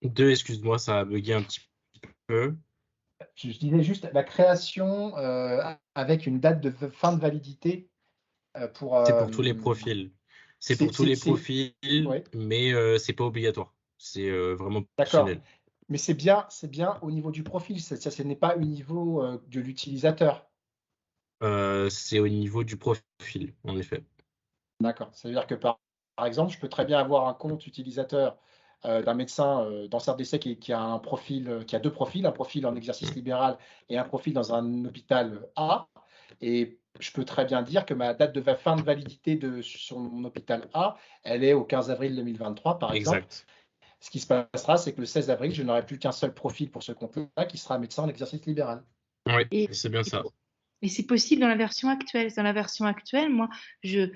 Excuse-moi, ça a bugué un petit peu. Je disais juste la création avec une date de fin de validité pour. C'est pour tous les profils. C'est pour tous les profils, ouais. mais c'est pas obligatoire. C'est vraiment D'accord. optionnel. Mais c'est bien au niveau du profil, ce n'est pas au niveau de l'utilisateur. C'est au niveau du profil, en effet. D'accord. Ça veut dire que par exemple, je peux très bien avoir un compte utilisateur d'un médecin dans Cercle d'essai qui a un profil, qui a deux profils, un profil en exercice libéral et un profil dans un hôpital A. Et je peux très bien dire que ma date de fin de validité sur mon hôpital A, elle est au 15 avril 2023, par exemple. Exact. Ce qui se passera, c'est que le 16 avril, je n'aurai plus qu'un seul profil pour ce compte-là, qui sera médecin en exercice libéral. Oui, c'est bien ça. Et c'est possible dans la version actuelle. Dans la version actuelle, moi, je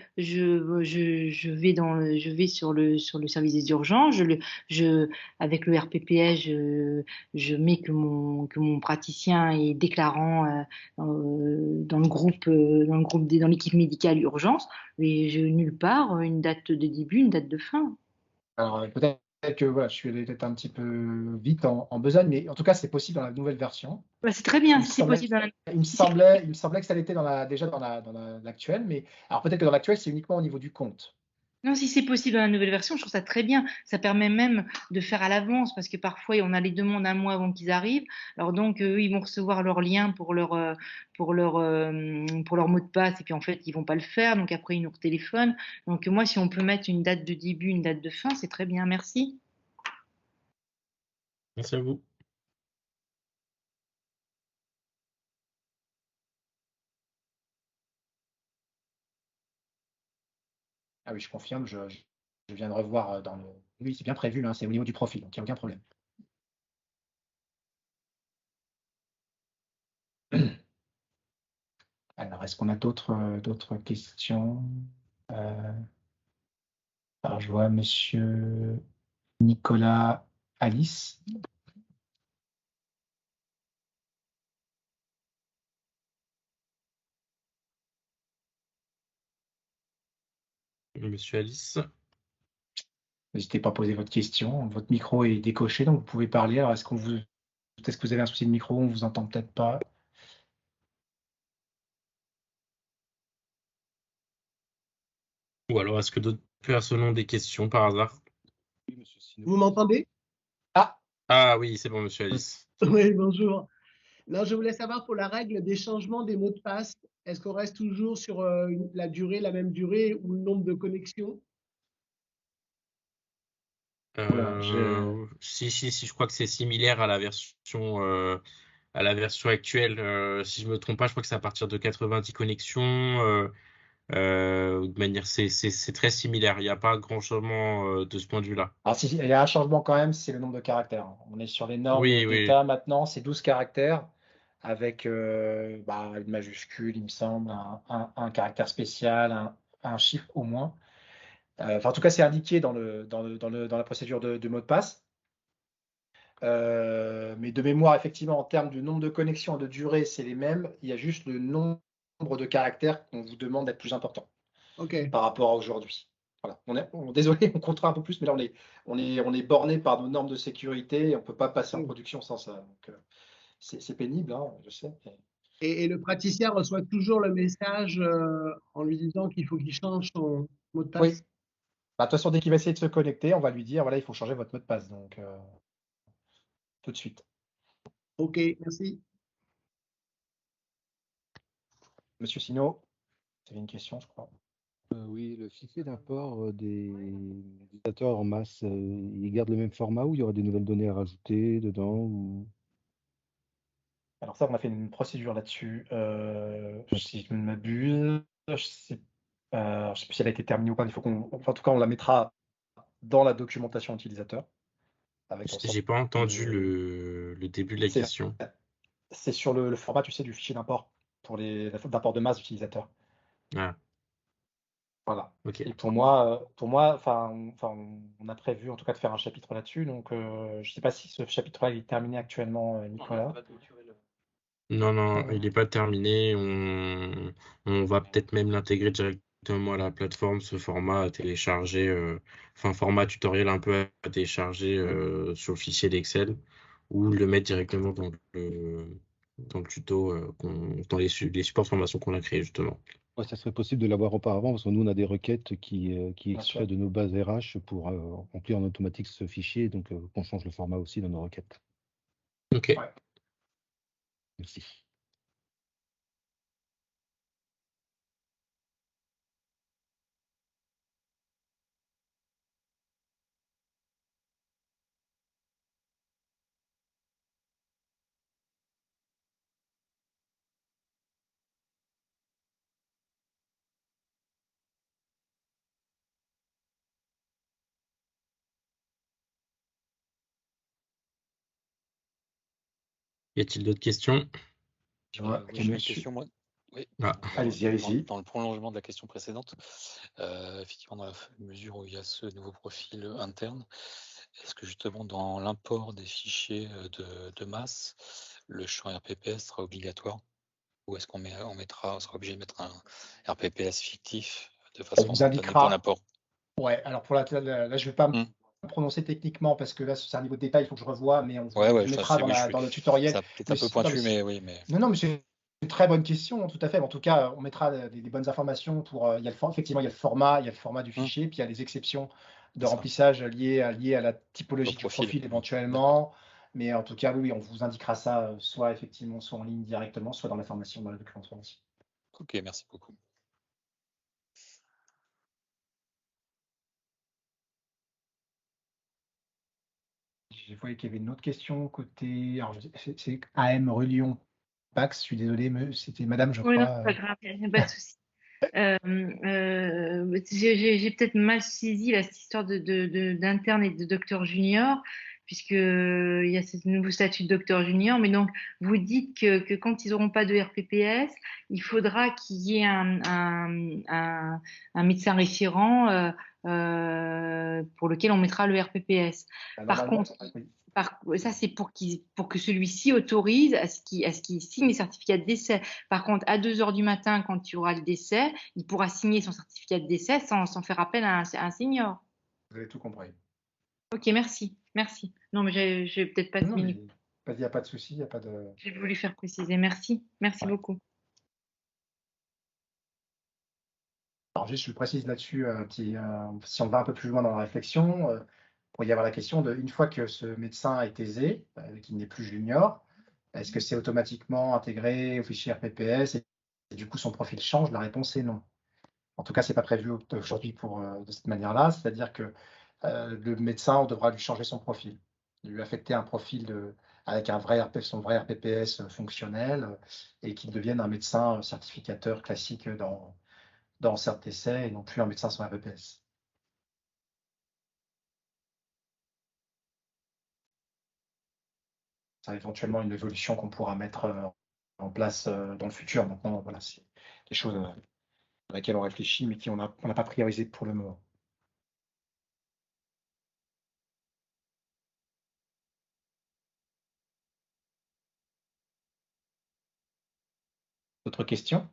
vais sur le service des urgences. Avec le RPPS, je mets que mon praticien est déclarant dans l'équipe médicale urgence. Mais je nulle part une date de début, une date de fin. Alors peut-être que voilà, je suis allé peut-être un petit peu vite en besogne, mais en tout cas, c'est possible dans la nouvelle version. Bah, c'est très bien si c'est possible dans la. Il me semblait que ça l'était déjà dans l'actuelle, mais alors peut-être que dans l'actuelle, c'est uniquement au niveau du compte. Non, si c'est possible dans la nouvelle version, je trouve ça très bien. Ça permet même de faire à l'avance parce que parfois on a les demandes un mois avant qu'ils arrivent. Alors donc eux, ils vont recevoir leur lien pour leur mot de passe et puis en fait ils vont pas le faire. Donc après ils nous retéléphonent. Donc moi, si on peut mettre une date de début, une date de fin, c'est très bien. Merci. Merci à vous. Ah oui, je confirme, je viens de revoir dans le. Oui, c'est bien prévu, hein, c'est au niveau du profil, donc il n'y a aucun problème. Alors, est-ce qu'on a d'autres questions? Alors, je vois Monsieur Nicolas Alice. Monsieur Alice. N'hésitez pas à poser votre question. Votre micro est décoché, donc vous pouvez parler. Alors, est-ce que vous avez un souci de micro? On ne vous entend peut-être pas. Ou alors, est-ce que d'autres personnes ont des questions par hasard? Oui, monsieur Sino. Vous m'entendez? Ah oui, c'est bon, monsieur Alice. Oui, bonjour. Non, je voulais savoir pour la règle des changements des mots de passe, est-ce qu'on reste toujours sur la durée, la même durée ou le nombre de connexions? Oula, Si, je crois que c'est similaire à la version actuelle. Si je me trompe pas, je crois que c'est à partir de 90 connexions. De manière, c'est très similaire. Il n'y a pas grand changement de ce point de vue-là. Alors, si, il y a un changement quand même, c'est le nombre de caractères. On est sur les normes Oui, d'État maintenant, c'est 12 caractères avec une majuscule, il me semble, un caractère spécial, un chiffre au moins. En tout cas, c'est indiqué dans la procédure de mot de passe. Mais de mémoire, effectivement, en termes de nombre de connexions et de durée, c'est les mêmes. Il y a juste le nombre de caractères qu'on vous demande d'être plus important par rapport à aujourd'hui. Voilà. Désolé, on comptera un peu plus, mais là, on est borné par nos normes de sécurité et on ne peut pas passer en production sans ça. Donc, c'est pénible, hein, je sais. Et le praticien reçoit toujours le message en lui disant qu'il faut qu'il change son mot de passe? Oui. De toute façon, dès qu'il va essayer de se connecter, on va lui dire, voilà, il faut changer votre mot de passe. Donc, tout de suite. Ok, merci. Monsieur Sino, vous avez une question, je crois. Oui, le fichier d'import des utilisateurs en masse, il garde le même format ou il y aura des nouvelles données à rajouter dedans ou... Alors ça, on a fait une procédure là-dessus. Si je ne m'abuse, je ne sais plus si elle a été terminée ou pas. En tout cas, on la mettra dans la documentation utilisateur. J'ai pas entendu le début de la question. C'est sur le format, tu sais, du fichier d'import pour d'import de masse d'utilisateurs. Ah. Voilà. Ok. Et pour moi, on a prévu en tout cas de faire un chapitre là-dessus. Donc, je ne sais pas si ce chapitre-là est terminé actuellement, Nicolas. Non, il n'est pas terminé. On va peut-être même l'intégrer directement à la plateforme, ce format à télécharger, format tutoriel un peu à télécharger sur le fichier d'Excel, ou le mettre directement dans le tuto, dans les supports de formation qu'on a créé justement. Ouais, ça serait possible de l'avoir auparavant parce que nous, on a des requêtes qui extraient de nos bases RH pour remplir en automatique ce fichier, donc on change le format aussi dans nos requêtes. Ok. Ouais. Merci. Y a-t-il d'autres questions? J'ai une question, moi. Oui, allez-y. Dans le prolongement de la question précédente, effectivement, dans la mesure où il y a ce nouveau profil interne, est-ce que justement dans l'import des fichiers de masse, le champ RPPS sera obligatoire? Ou est-ce qu'on sera obligé de mettre un RPPS fictif de façon instantanée pour l'import? Ouais, alors là, je ne vais pas me prononcer techniquement parce que là, c'est un niveau de détail, il faut que je revoie, mais on vous mettra dans le tutoriel. C'est peut-être un peu pointu, mais oui. Non, mais c'est une très bonne question, tout à fait. En tout cas, on mettra des bonnes informations pour. Effectivement, il y a le format du fichier, puis il y a les exceptions de remplissage liées à la typologie du profil éventuellement. Mais en tout cas, oui, on vous indiquera ça soit effectivement, soit en ligne directement, soit dans la formation, dans la documentation. Ok, merci beaucoup. Je voyais qu'il y avait une autre question côté. Alors, c'est AM Relion Pax. Je suis désolé, c'était madame, je crois. Oui, non, c'est pas grave, il n'y a pas de souci. J'ai peut-être mal saisi cette histoire d'interne et de docteur junior, puisqu'il y a ce nouveau statut de docteur junior. Mais donc, vous dites que quand ils n'auront pas de RPPS, il faudra qu'il y ait un médecin référent pour lequel on mettra le RPPS. Par contre, ça, c'est pour que celui-ci autorise à ce qu'il signe les certificats de décès. Par contre, à 2 heures du matin, quand il y aura le décès, il pourra signer son certificat de décès sans faire appel à un senior. Vous avez tout compris. Ok, merci. Non, mais j'ai peut-être pas... Il n'y a pas de souci, il n'y a pas de... J'ai voulu faire préciser. Merci beaucoup. Alors, alors juste je précise là-dessus, si on va un peu plus loin dans la réflexion, pour y avoir la question de, une fois que ce médecin est aisé, qu'il n'est plus junior, est-ce que c'est automatiquement intégré au fichier RPPS et du coup son profil change? La réponse est non. En tout cas, c'est pas prévu aujourd'hui de cette manière-là, c'est-à-dire que le médecin, on devra lui changer son profil, lui affecter un profil avec son vrai RPPS fonctionnel et qu'il devienne un médecin certificateur classique dans CertDC et non plus un médecin sans RPPS. C'est éventuellement une évolution qu'on pourra mettre en place dans le futur. Maintenant, voilà, c'est des choses à laquelle on réfléchit, mais qu'on n'a pas priorisé pour le moment. D'autres questions?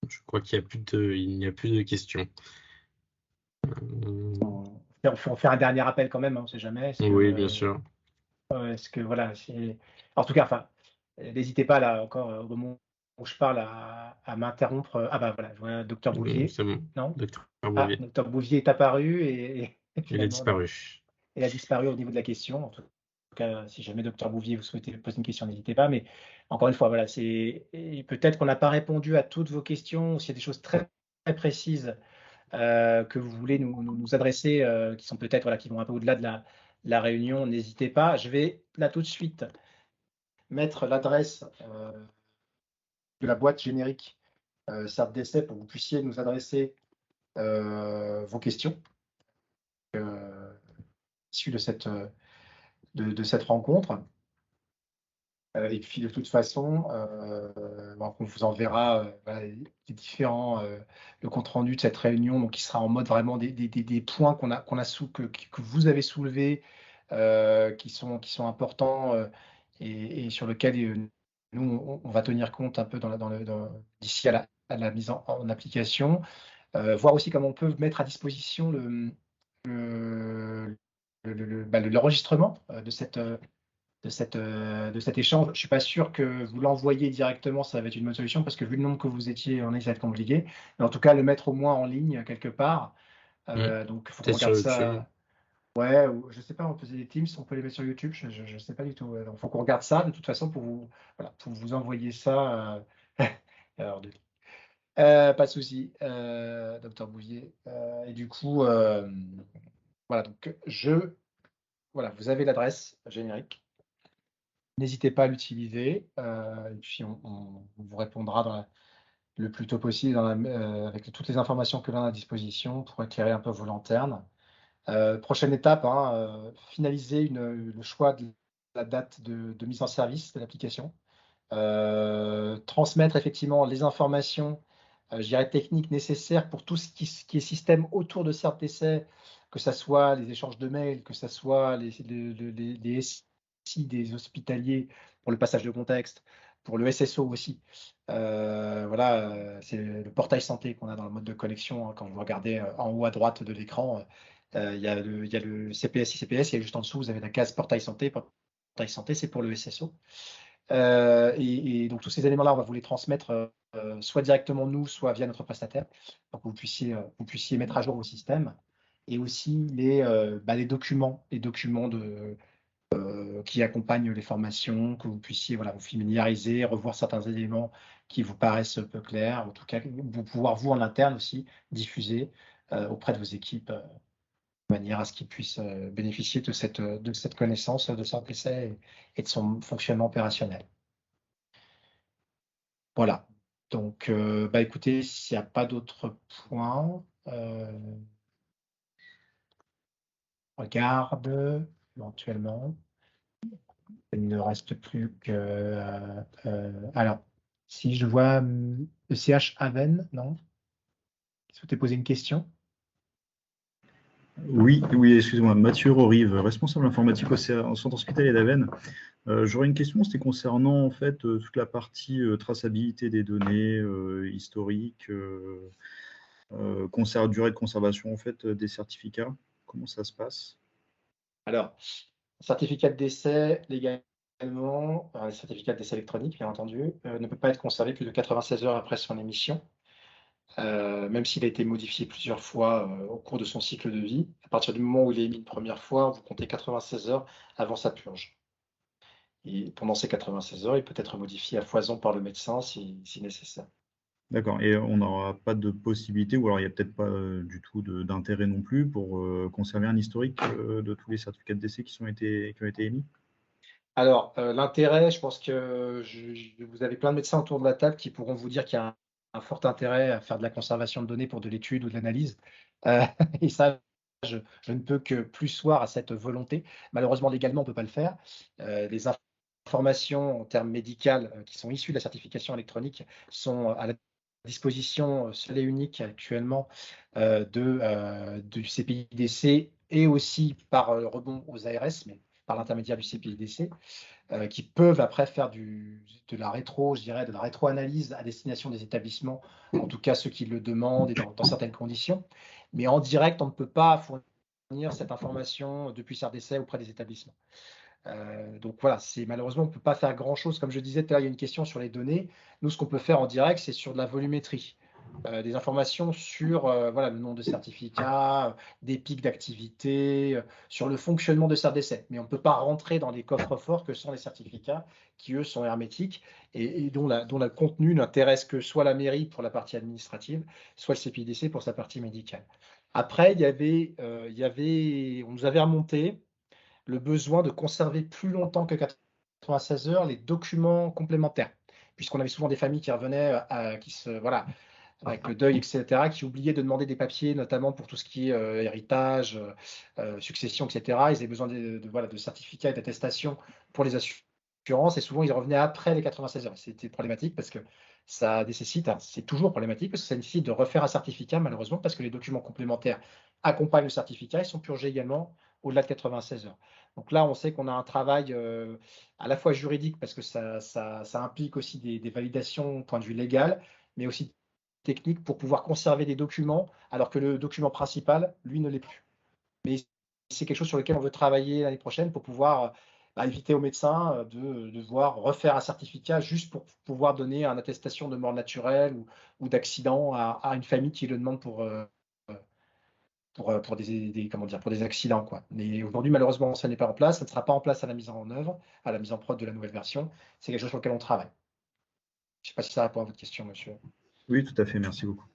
Je crois qu'il n'y a plus de questions. On fait un dernier appel quand même, on ne sait jamais. Oui, bien sûr. Est-ce que voilà, en tout cas, enfin, n'hésitez pas là encore au moment où je parle à m'interrompre. Ah bah voilà, je vois Docteur Bouvier. C'est bon. Non, Docteur ah, Bouvier. Docteur Bouvier est apparu et Il a disparu. Il a disparu au niveau de la question. En tout cas, si jamais Docteur Bouvier vous souhaitez poser une question, n'hésitez pas. Mais encore une fois, voilà, peut-être qu'on n'a pas répondu à toutes vos questions. S'il y a des choses très, très précises que vous voulez nous adresser, qui sont peut-être qui vont un peu au-delà de la réunion, n'hésitez pas. Je vais là tout de suite mettre l'adresse de la boîte générique CertDC pour que vous puissiez nous adresser vos questions issues de cette rencontre. Et puis de toute façon, on vous enverra les différents le compte rendu de cette réunion, donc qui sera en mode vraiment des points que vous avez soulevés, qui sont importants et sur lesquels nous on va tenir compte un peu d'ici à la mise en application, voir aussi comment on peut mettre à disposition l'enregistrement de cet échange. Je ne suis pas sûr que vous l'envoyiez directement, ça va être une bonne solution, parce que vu le nombre que vous étiez, ça va être compliqué. Mais en tout cas, le mettre au moins en ligne quelque part. Donc, il faut qu'on regarde ça. Ouais, je ne sais pas, on peut des Teams, on peut les mettre sur YouTube, je ne sais pas du tout. Il faut qu'on regarde ça de toute façon pour vous envoyer ça. Alors, pas de souci, Docteur Bouvier. Et du coup, voilà, donc vous avez l'adresse générique. N'hésitez pas à l'utiliser, et puis on vous répondra le plus tôt possible avec toutes les informations que l'on a à disposition pour éclairer un peu vos lanternes. Prochaine étape, finaliser le choix de la date de mise en service de l'application. Transmettre effectivement les informations, je dirais techniques nécessaires pour tout ce qui est système autour de CertDC, que ce soit les échanges de mails, que ce soit les SI des hospitaliers pour le passage de contexte, pour le SSO aussi. C'est le portail santé qu'on a dans le mode de connexion. Quand vous regardez en haut à droite de l'écran, il y a le CPS, ICPS, et juste en dessous, vous avez la case portail santé. Portail santé, c'est pour le SSO. Et donc, tous ces éléments-là, on va vous les transmettre soit directement nous, soit via notre prestataire, pour que vous puissiez mettre à jour vos systèmes. Et aussi les documents qui accompagnent les formations, que vous puissiez vous familiariser, revoir certains éléments qui vous paraissent peu clairs, en tout cas, pouvoir vous en interne aussi diffuser auprès de vos équipes de manière à ce qu'ils puissent bénéficier de cette connaissance de CertDC et de son fonctionnement opérationnel. Voilà. Donc, écoutez, s'il n'y a pas d'autres points, regarde éventuellement. Il ne reste plus que... alors, si je vois ECH Aven, non? Vous souhaitez poser une question? Oui, excusez-moi, Mathieu Rorive, responsable informatique au centre hospitalier d'Avesnes. J'aurais une question, c'était concernant en fait toute la partie traçabilité des données historiques, durée de conservation en fait des certificats. Comment ça se passe? Alors, certificat de décès, légalement, un certificat de décès électronique, bien entendu, ne peut pas être conservé plus de 96 heures après son émission, même s'il a été modifié plusieurs fois au cours de son cycle de vie. À partir du moment où il est émis une première fois, vous comptez 96 heures avant sa purge. Et pendant ces 96 heures, il peut être modifié à foison par le médecin si nécessaire. D'accord, et on n'aura pas de possibilité, ou alors il n'y a peut-être pas du tout d'intérêt non plus pour conserver un historique de tous les certificats de décès qui ont été émis? Alors, l'intérêt, je pense que vous avez plein de médecins autour de la table qui pourront vous dire qu'il y a un fort intérêt à faire de la conservation de données pour de l'étude ou de l'analyse. Et ça, je ne peux que plus soir à cette volonté. Malheureusement, légalement, on ne peut pas le faire. Les informations en termes médicaux qui sont issues de la certification électronique sont à la disposition seule et unique actuellement du CPIDC et aussi par rebond aux ARS, mais par l'intermédiaire du CPIDC, qui peuvent après faire de la rétro, je dirais, de la rétro-analyse à destination des établissements, en tout cas ceux qui le demandent et dans certaines conditions. Mais en direct, on ne peut pas fournir cette information depuis CERDécès auprès des établissements. Donc voilà, malheureusement, on ne peut pas faire grand-chose. Comme je disais tout à l'heure, il y a une question sur les données. Nous, ce qu'on peut faire en direct, c'est sur de la volumétrie. Des informations sur voilà, le nombre de certificats, des pics d'activité, sur le fonctionnement de CERDécès. Mais on ne peut pas rentrer dans les coffres forts que sont les certificats qui, eux, sont hermétiques et dont le contenu n'intéresse que soit la mairie pour la partie administrative, soit le CPIDC pour sa partie médicale. Après, on nous avait remonté le besoin de conserver plus longtemps que 96 heures les documents complémentaires, puisqu'on avait souvent des familles qui revenaient, voilà, avec le deuil, etc., qui oubliaient de demander des papiers, notamment pour tout ce qui est héritage, succession, etc. Ils avaient besoin de certificats et d'attestations pour les assurances, et souvent ils revenaient après les 96 heures. C'était problématique parce que ça nécessite, c'est toujours problématique parce que ça nécessite de refaire un certificat, malheureusement, parce que les documents complémentaires accompagnent le certificat, ils sont purgés également au-delà de 96 heures. Donc là, on sait qu'on a un travail à la fois juridique, parce que ça implique aussi des validations au point de vue légal, mais aussi technique pour pouvoir conserver des documents, alors que le document principal, lui, ne l'est plus. Mais c'est quelque chose sur lequel on veut travailler l'année prochaine pour pouvoir éviter aux médecins de devoir refaire un certificat juste pour pouvoir donner une attestation de mort naturelle ou d'accident à une famille qui le demande pour des accidents, quoi. Mais aujourd'hui, malheureusement, ça n'est pas en place, ça ne sera pas en place à la mise en œuvre, à la mise en prod de la nouvelle version. C'est quelque chose sur lequel on travaille. Je ne sais pas si ça répond à votre question, monsieur. Oui, tout à fait, merci beaucoup.